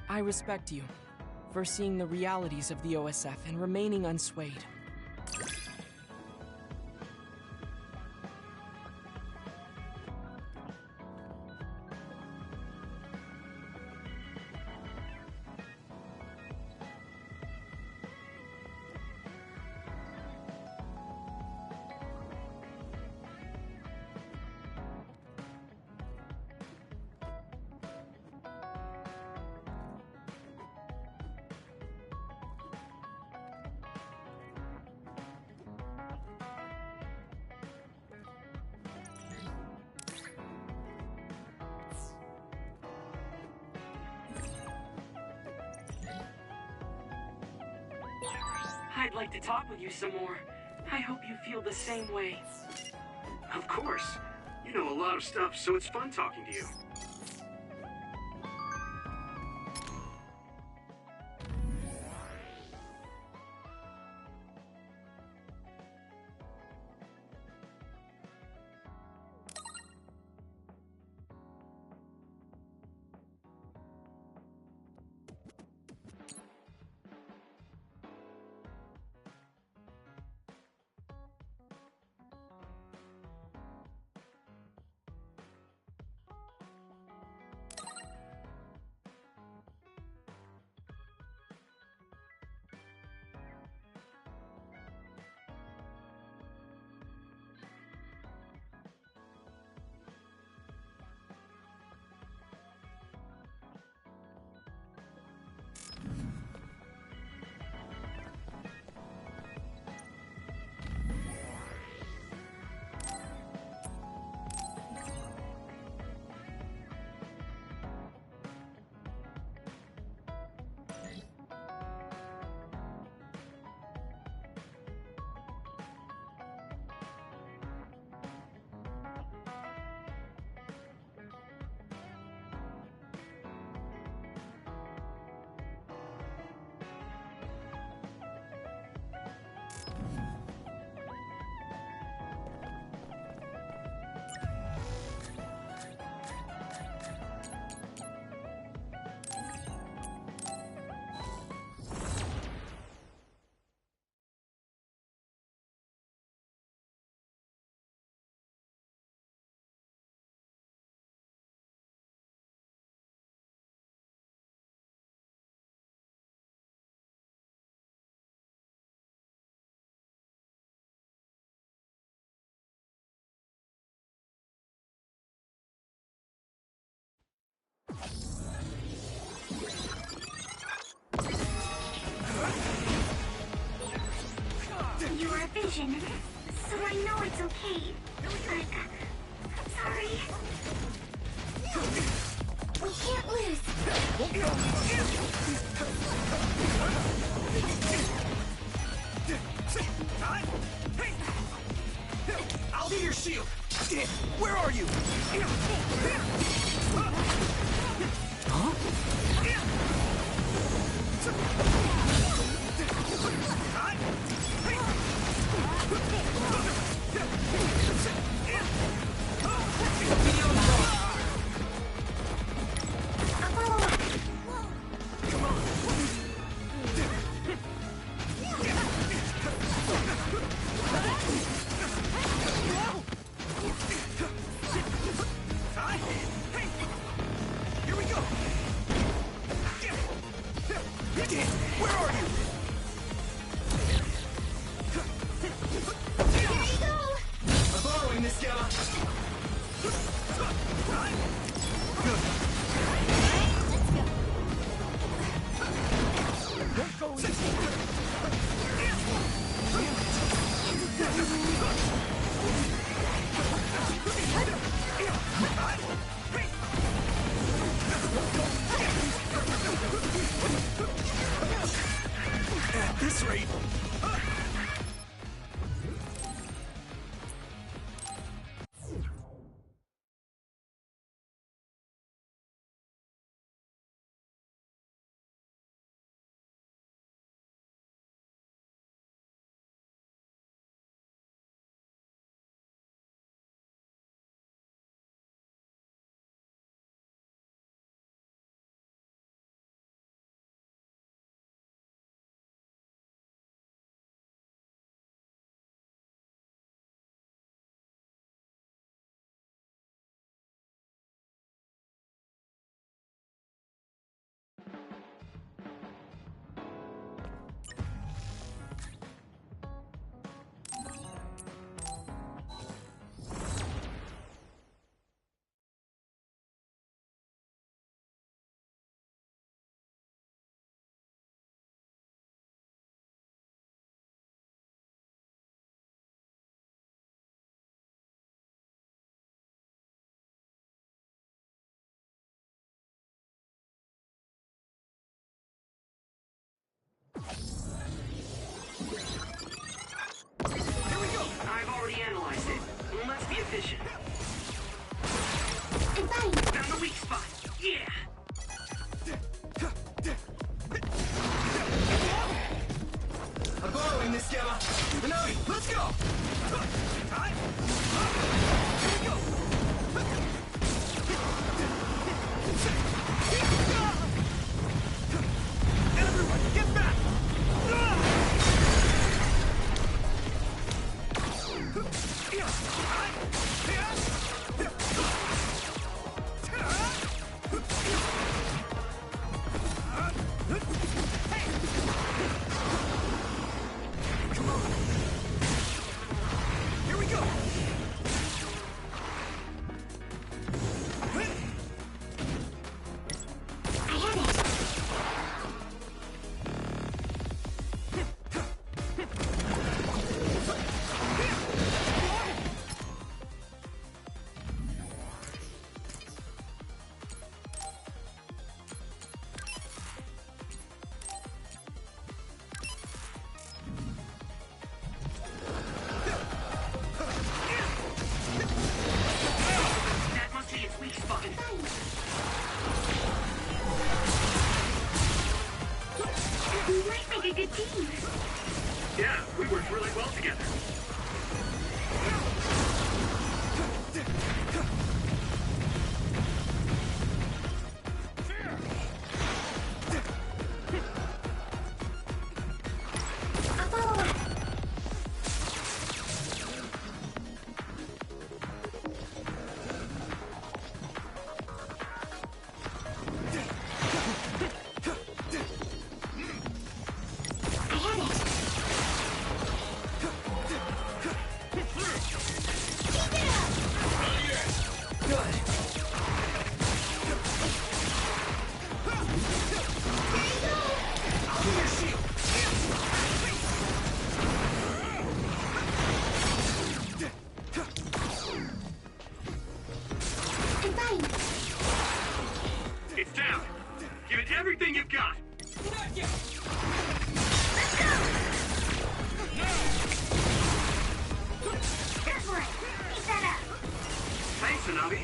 I respect you for seeing the realities of the OSF and remaining unswayed. I'd like to talk with you some more. I hope you feel the same way.
Of course. You know a lot of stuff, so it's fun talking to you.
You are a vision, so I know it's okay. But I'm sorry. We can't lose.
I'll be your shield. Where are you? Huh?
Here we go!
Yeah, we worked really well together. It's down. Give it everything you've got. Not yet. Let's go. Go for it. Keep that up. Thanks, Hanabi.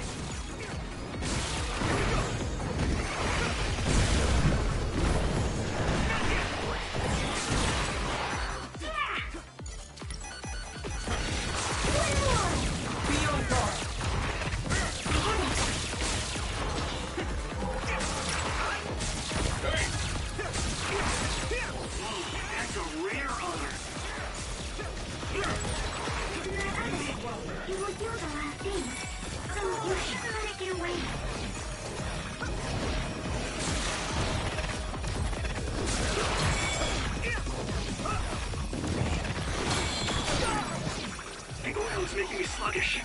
The oil's making me sluggish. I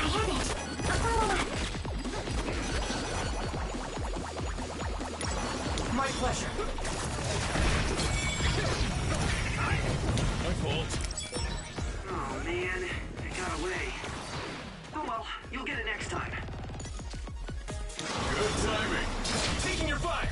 have it. I'll follow up.
My pleasure.
My fault. Oh man, it got away. Oh well, you'll get it next time.
Good timing.
Taking your fire.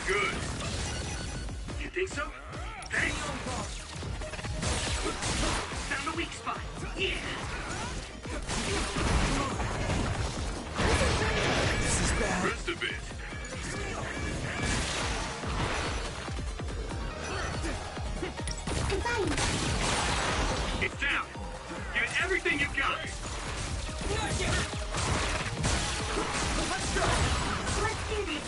Good. You think so? Thanks. Found a weak spot. Yeah.
This is bad. Rest a bit.
It's down. Give it everything you've got. Not yet. Let's go. Let's do this.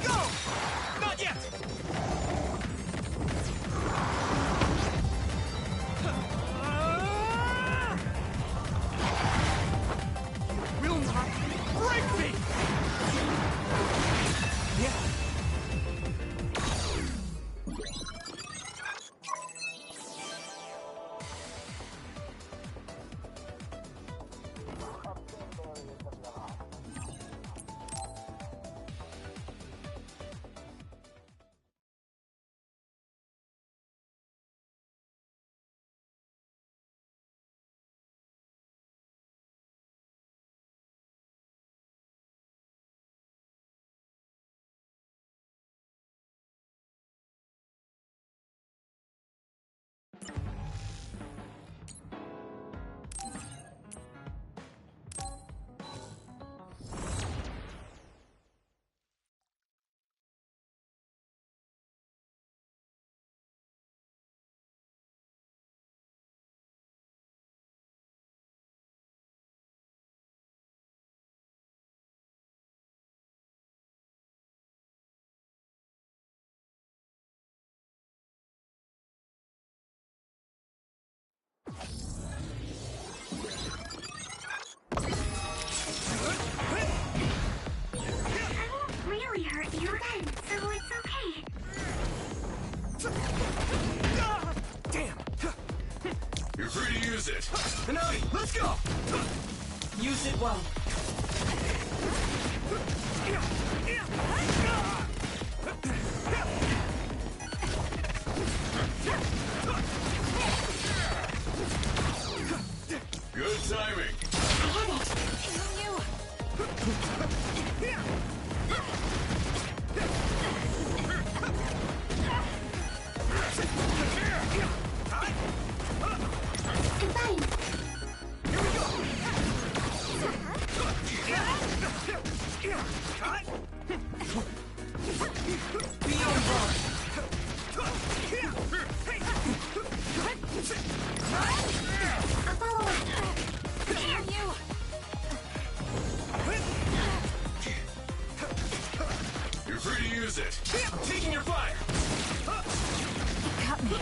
Go! Not yet!
You will not break me! Yeah.
Really hurt you then, so it's okay.
Damn!
You're free to use it.
Hanabi, let's go!
Use it well.
Good timing.
Fine. I'll follow up. Damn you!
You're free to use it. I'm taking your fire.
Cut me.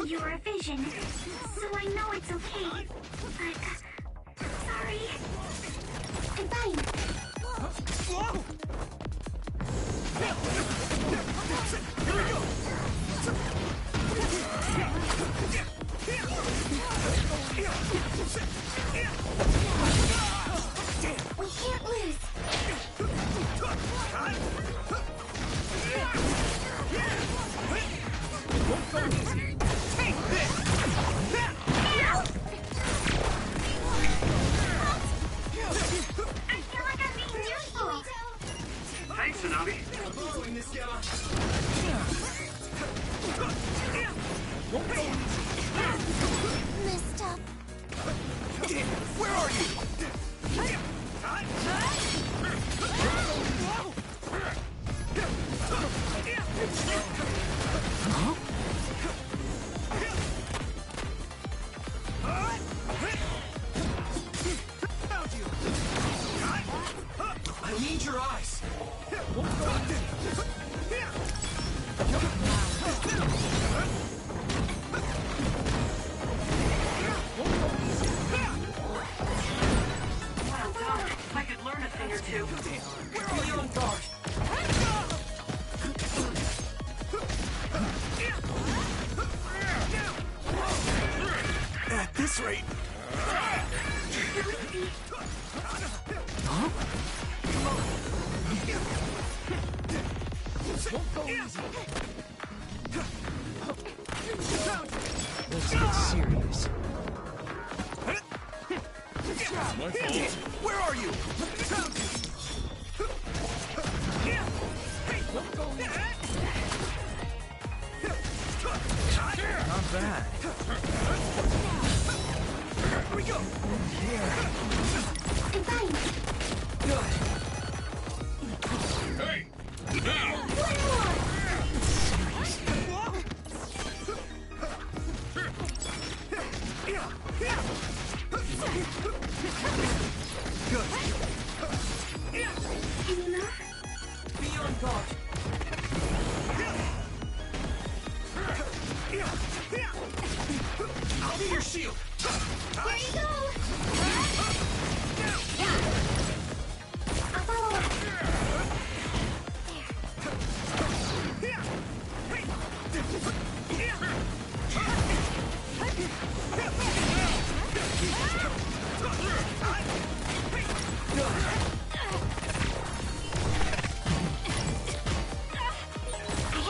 You're a vision, so I know it's okay. But, sorry. I'm fine. We can't lose. I feel like I'm being useful.
Thanks, Tsunami.
Messed up.
Where are you?
I need your eyes.
Well done. I could learn a thing or two.
Be on guard.
At this rate.
Let's get serious.
My fault. Where are you?
Not bad.
Here we go.
I'm fine.
Hey. Now.
One more. Any more?
Be on guard.
I'll be your shield.
There you go. I'll follow up.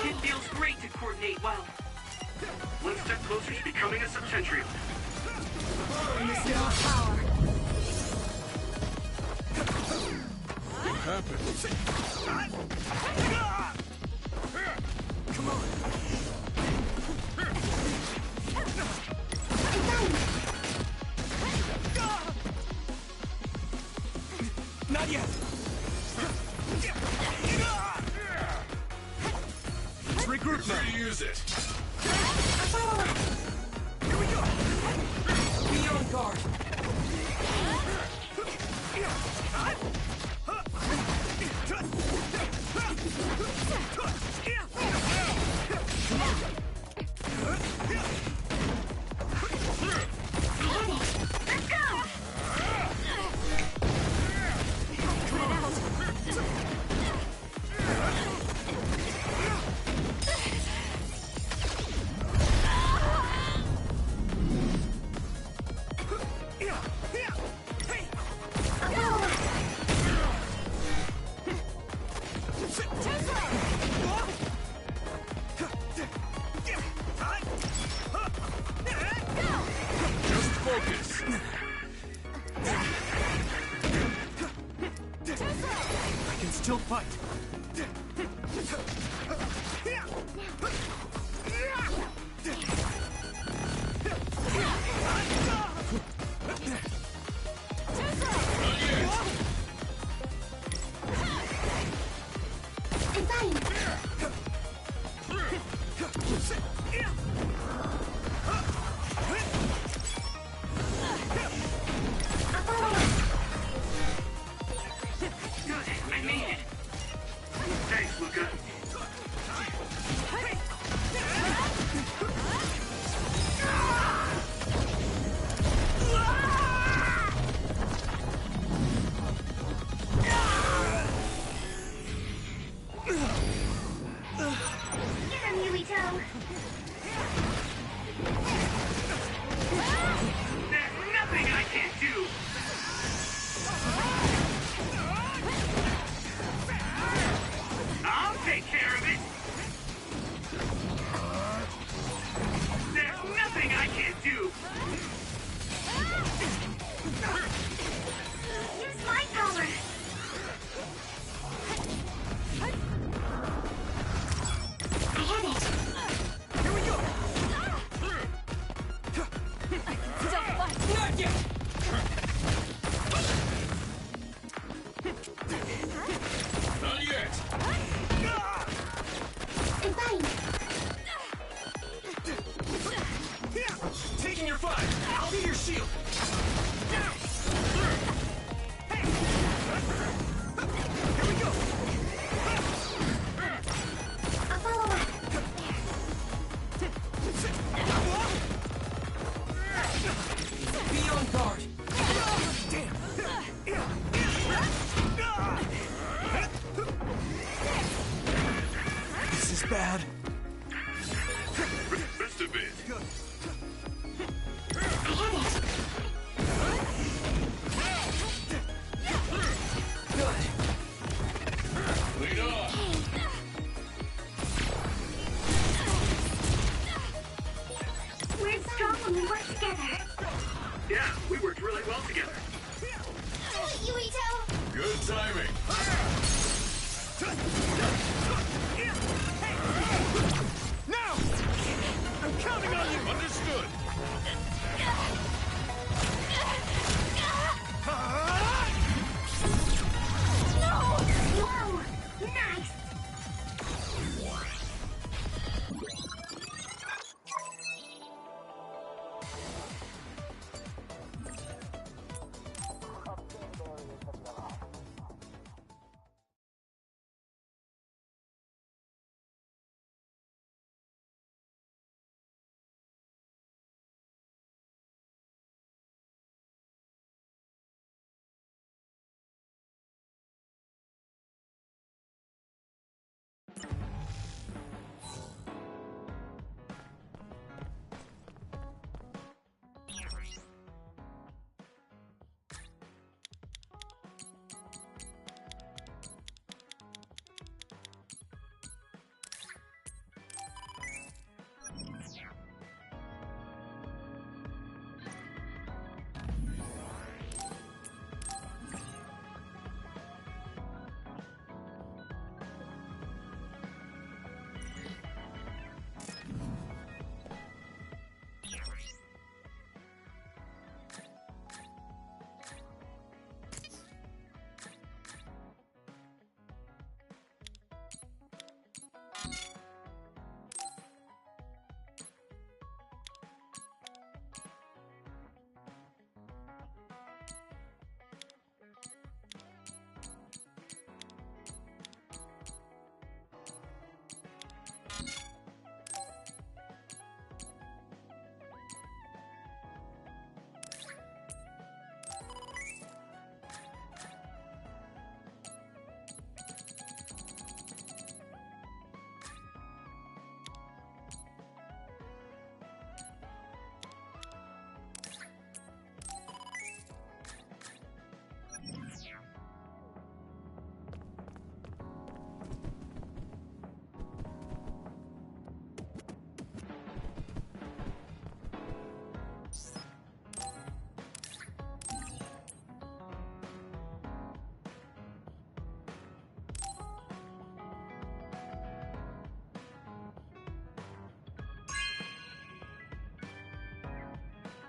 It feels great to coordinate well. One step closer to becoming a Septentrion.
What happened?
Come on.
Not yet. Let's regroup now. To use it.
Here we go. Be on guard.
Let's go.
There's nothing I can't do! I'll take care of it! There's nothing I can't do!
Use my power! I have it!
Here we go! Not yet! Not yet!
Goodbye!
Taking your fire! I'll be your shield! Here we go!
I'll follow up!
Be on guard! Damn! This is bad.
Rest a bit.
I have it!
Good. Lead on!
We're strong when we work together!
Yeah, we worked really well together.
Yuito!
Good timing.
Now! I'm counting on you! Understood!
Whoa! Nice!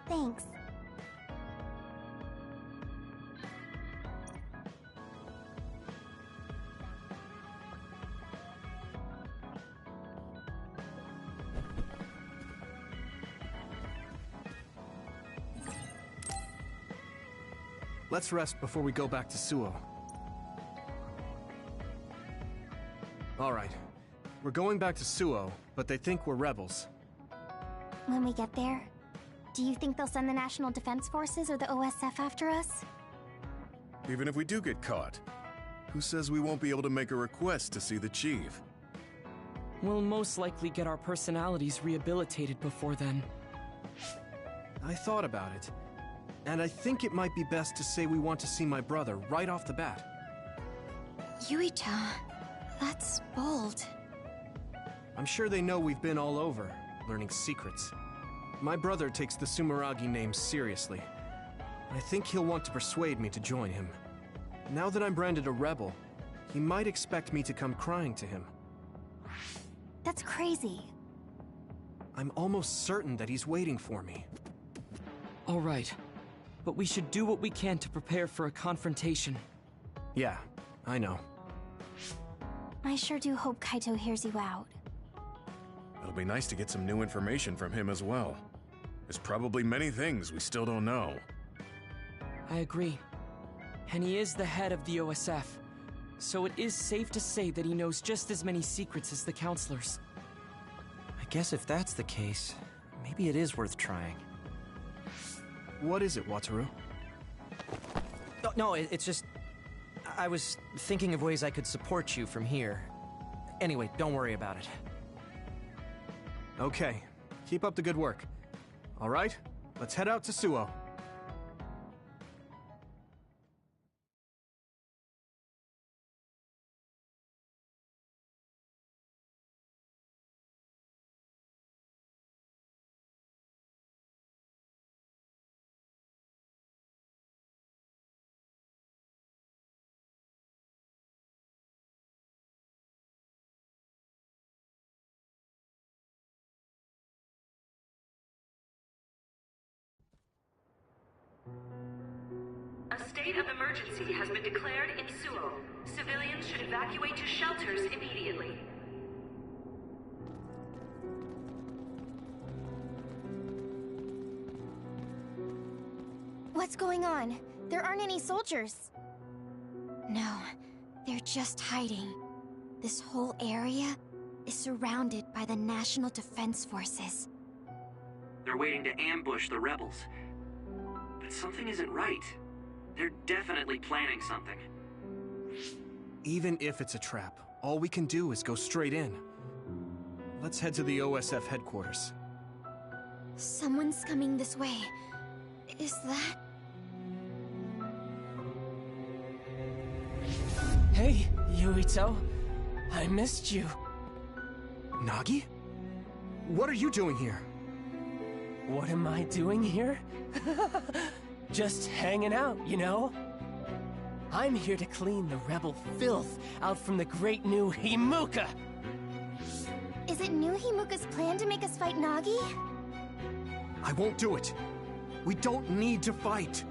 Thanks.
Let's rest before we go back to Suo. Alright. We're going back to Suo, but they think we're rebels.
When we get there, do you think they'll send the National Defense Forces or the OSF after us?
Even if we do get caught, who says we won't be able to make a request to see the chief?
We'll most likely get our personalities rehabilitated before then.
I thought about it, and I think it might be best to say we want to see my brother right off the bat.
Yuito, that's bold.
I'm sure they know we've been all over, learning secrets. My brother takes the Sumeragi name seriously. I think he'll want to persuade me to join him. Now that I'm branded a rebel, he might expect me to come crying to him.
That's crazy.
I'm almost certain that he's waiting for me.
All right, but we should do what we can to prepare for a confrontation.
Yeah, I know.
I sure do hope Kaito hears you out.
It'll be nice to get some new information from him as well. There's probably many things we still don't know.
I agree. And he is the head of the OSF, so it is safe to say that he knows just as many secrets as the counselors.
I guess if that's the case, maybe it is worth trying.
What is it, Wataru?
No, it's just... I was thinking of ways I could support you from here. Anyway, don't worry about it.
Okay, keep up the good work. All right, let's head out to Suo.
A state of emergency has been declared in Suo. Civilians should evacuate to shelters immediately.
What's going on? There aren't any soldiers. No, they're just hiding. This whole area is surrounded by the National Defense Forces.
They're waiting to ambush the rebels. But something isn't right. They're definitely planning something.
Even if it's a trap, all we can do is go straight in. Let's head to the OSF headquarters.
Someone's coming this way. Is that...
Hey, Yuito. I missed you.
Nagi? What are you doing here?
What am I doing here? Just hanging out, you know? I'm here to clean the rebel filth out from the great new Himuka!
Is it New Himuka's plan to make us fight Nagi?
I won't do it. We don't need to fight.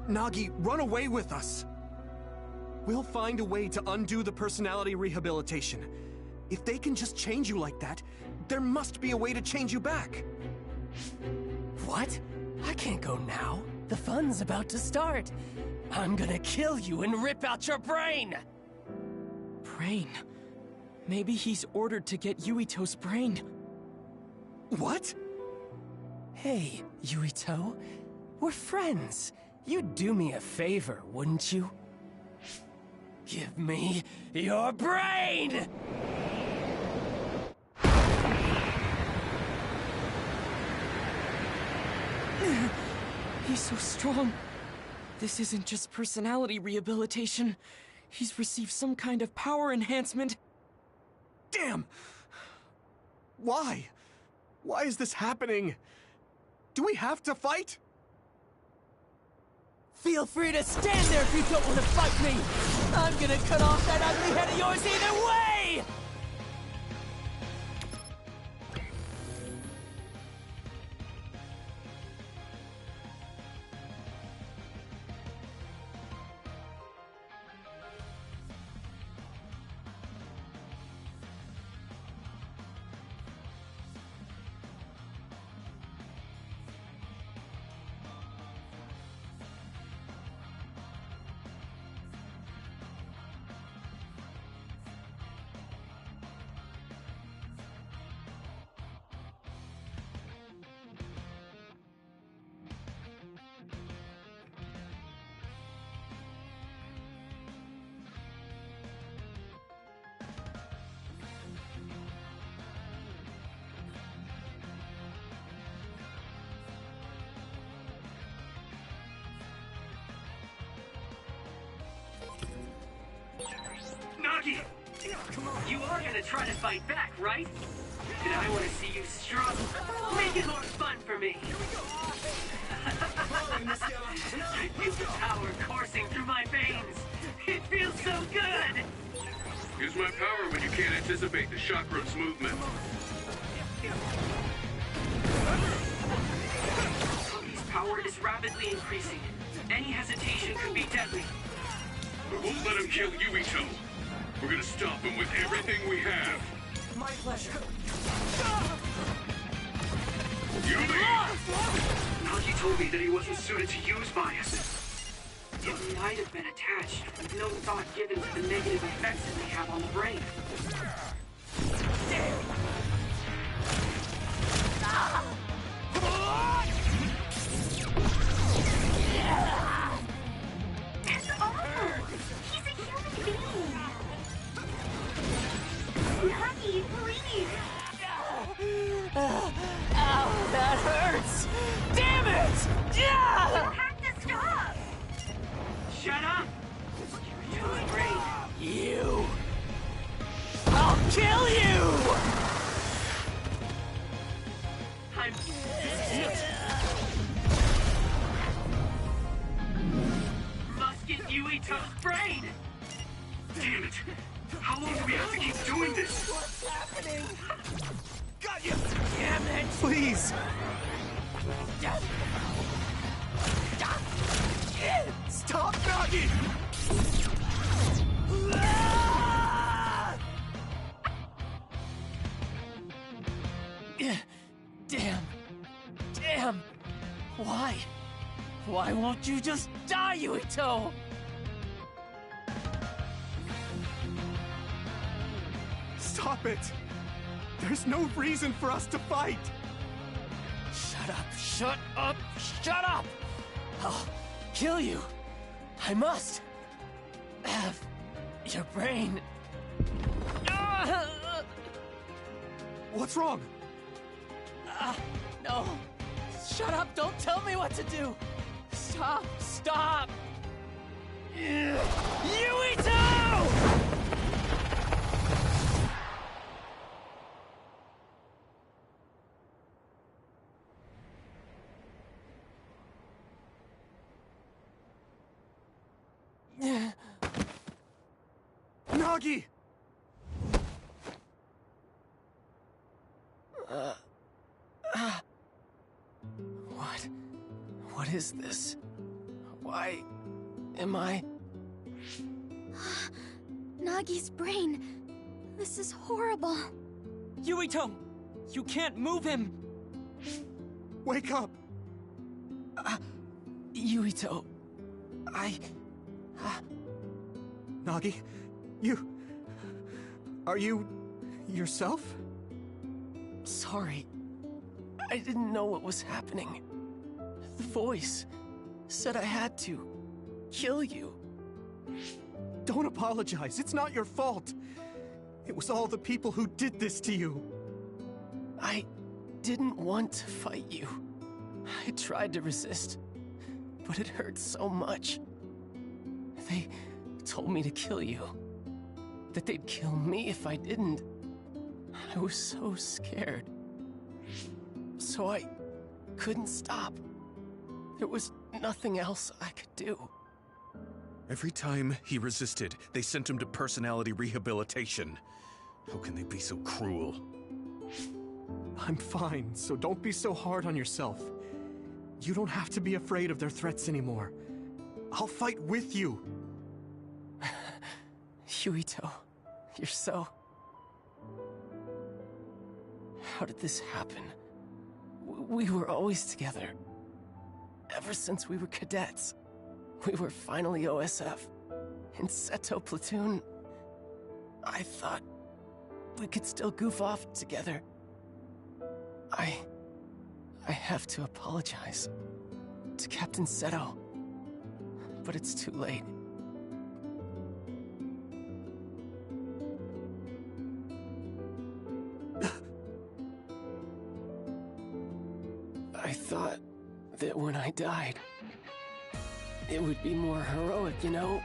Nagi, run away with us. We'll find a way to undo the personality rehabilitation. If they can just change you like that, there must be a way to change you back.
What? I can't go now. The fun's about to start. I'm gonna kill you and rip out your brain!
Brain? Maybe he's ordered to get Yuito's brain.
What?
Hey, Yuito. We're friends. You'd do me a favor, wouldn't you? Give me your brain!
He's so strong. This isn't just personality rehabilitation. He's received some kind of power enhancement.
Damn! Why? Why is this happening? Do we have to fight?
Feel free to stand there if you don't want to fight me! I'm gonna cut off that ugly head of yours either way!
Nagi! You are gonna try to fight back, right? And I want to see you struggle. Make it more fun for me. I feel the power coursing through my veins. It feels so good.
Use my power when you can't anticipate the chakra's movement.
Togi's power is rapidly increasing. Any hesitation could be deadly.
We won't let him kill Yuito. We're gonna stop him with everything we have.
My pleasure.
You leave!
Nagi told me that he wasn't suited to use bias. It might have been attached, with no thought given to the negative effects it may have on the brain.
It's over! He's a human being! Nagi, please!
Ow, that hurts! Damn it! Yeah!
You have to stop!
Shut up! You're doing great.
You! I'll kill you!
I'm... Must get Yuito's brain! Damn it! How long do we have to keep doing this?
What's happening?
Got you!
Damn it!
Please! Stop, Nagi!
Damn. Damn. Why? Why won't you just die, Yuito?
Stop it! There's no reason for us to fight!
Shut up, shut up, shut up! I'll kill you. I must have your brain.
What's wrong?
No. Shut up, don't tell me what to do. Stop, stop. Yuito!
Nagi!
What is this? Why am I...
Nagi's brain. This is horrible.
Yuito! You can't move him!
Wake up!
Yuito...
Nagi, Are you... yourself?
Sorry. I didn't know what was happening. The voice said I had to kill you.
Don't apologize. It's not your fault. It was all the people who did this to you.
I didn't want to fight you. I tried to resist, but it hurt so much. They told me to kill you. That they'd kill me if I didn't. I was so scared. So I couldn't stop. There was nothing else I could do.
Every time he resisted, they sent him to personality rehabilitation. How can they be so cruel?
I'm fine, so don't be so hard on yourself. You don't have to be afraid of their threats anymore. I'll fight with you.
Yuito, you're so... How did this happen? We were always together. Ever since we were cadets. We were finally OSF. In Seto Platoon. I thought we could still goof off together. I have to apologize to Captain Seto. But it's too late. I thought that when I died, it would be more heroic, you know?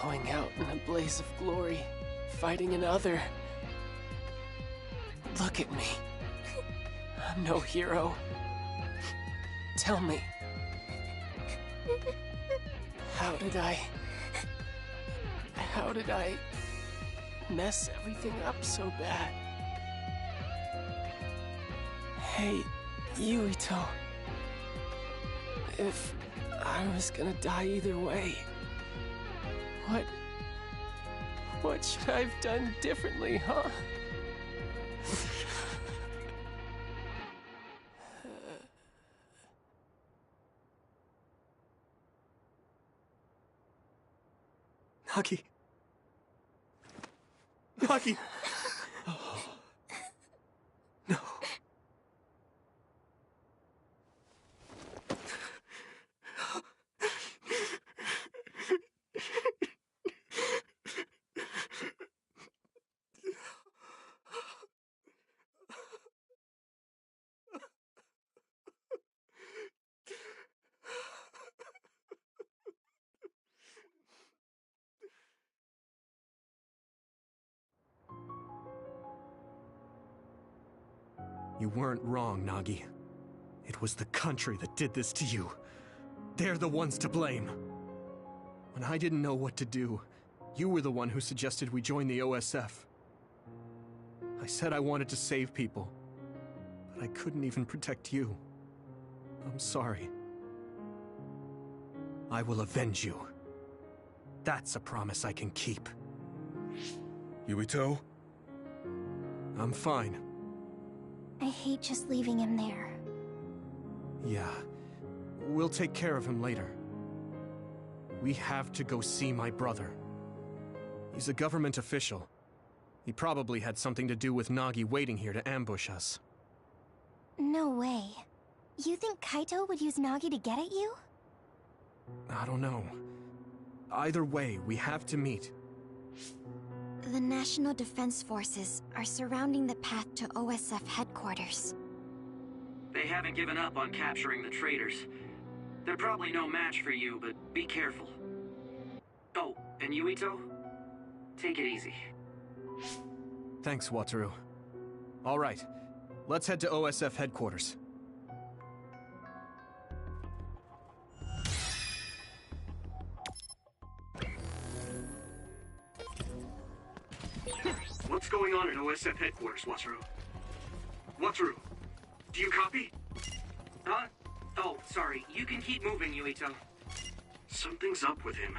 going out in a blaze of glory, fighting another. Look at me. I'm no hero. Tell me. How did I mess everything up so bad? Hey, Yuito. If I was gonna die either way, what should I have done differently, huh?
Nagi. Nagi. No. You weren't wrong, Nagi. It was the country that did this to you. They're the ones to blame. When I didn't know what to do, you were the one who suggested we join the OSF. I said I wanted to save people, but I couldn't even protect you. I'm sorry. I will avenge you. That's a promise I can keep.
Yuito?
I'm fine.
I hate just leaving him there.
Yeah. We'll take care of him later. We have to go see my brother. He's a government official. He probably had something to do with Nagi waiting here to ambush us.
No way. You think Kaito would use Nagi to get at you?
I don't know. Either way, we have to meet.
The National Defense Forces are surrounding the path to OSF headquarters.
They haven't given up on capturing the traitors. They're probably no match for you, but be careful. Oh, and Yuito? Take it easy.
Thanks, Wataru. All right, let's head to OSF headquarters.
What's going on at OSF headquarters, Wataru? Wataru, do you copy? Huh? Oh, sorry. You can keep moving, Yuito. Something's up with him.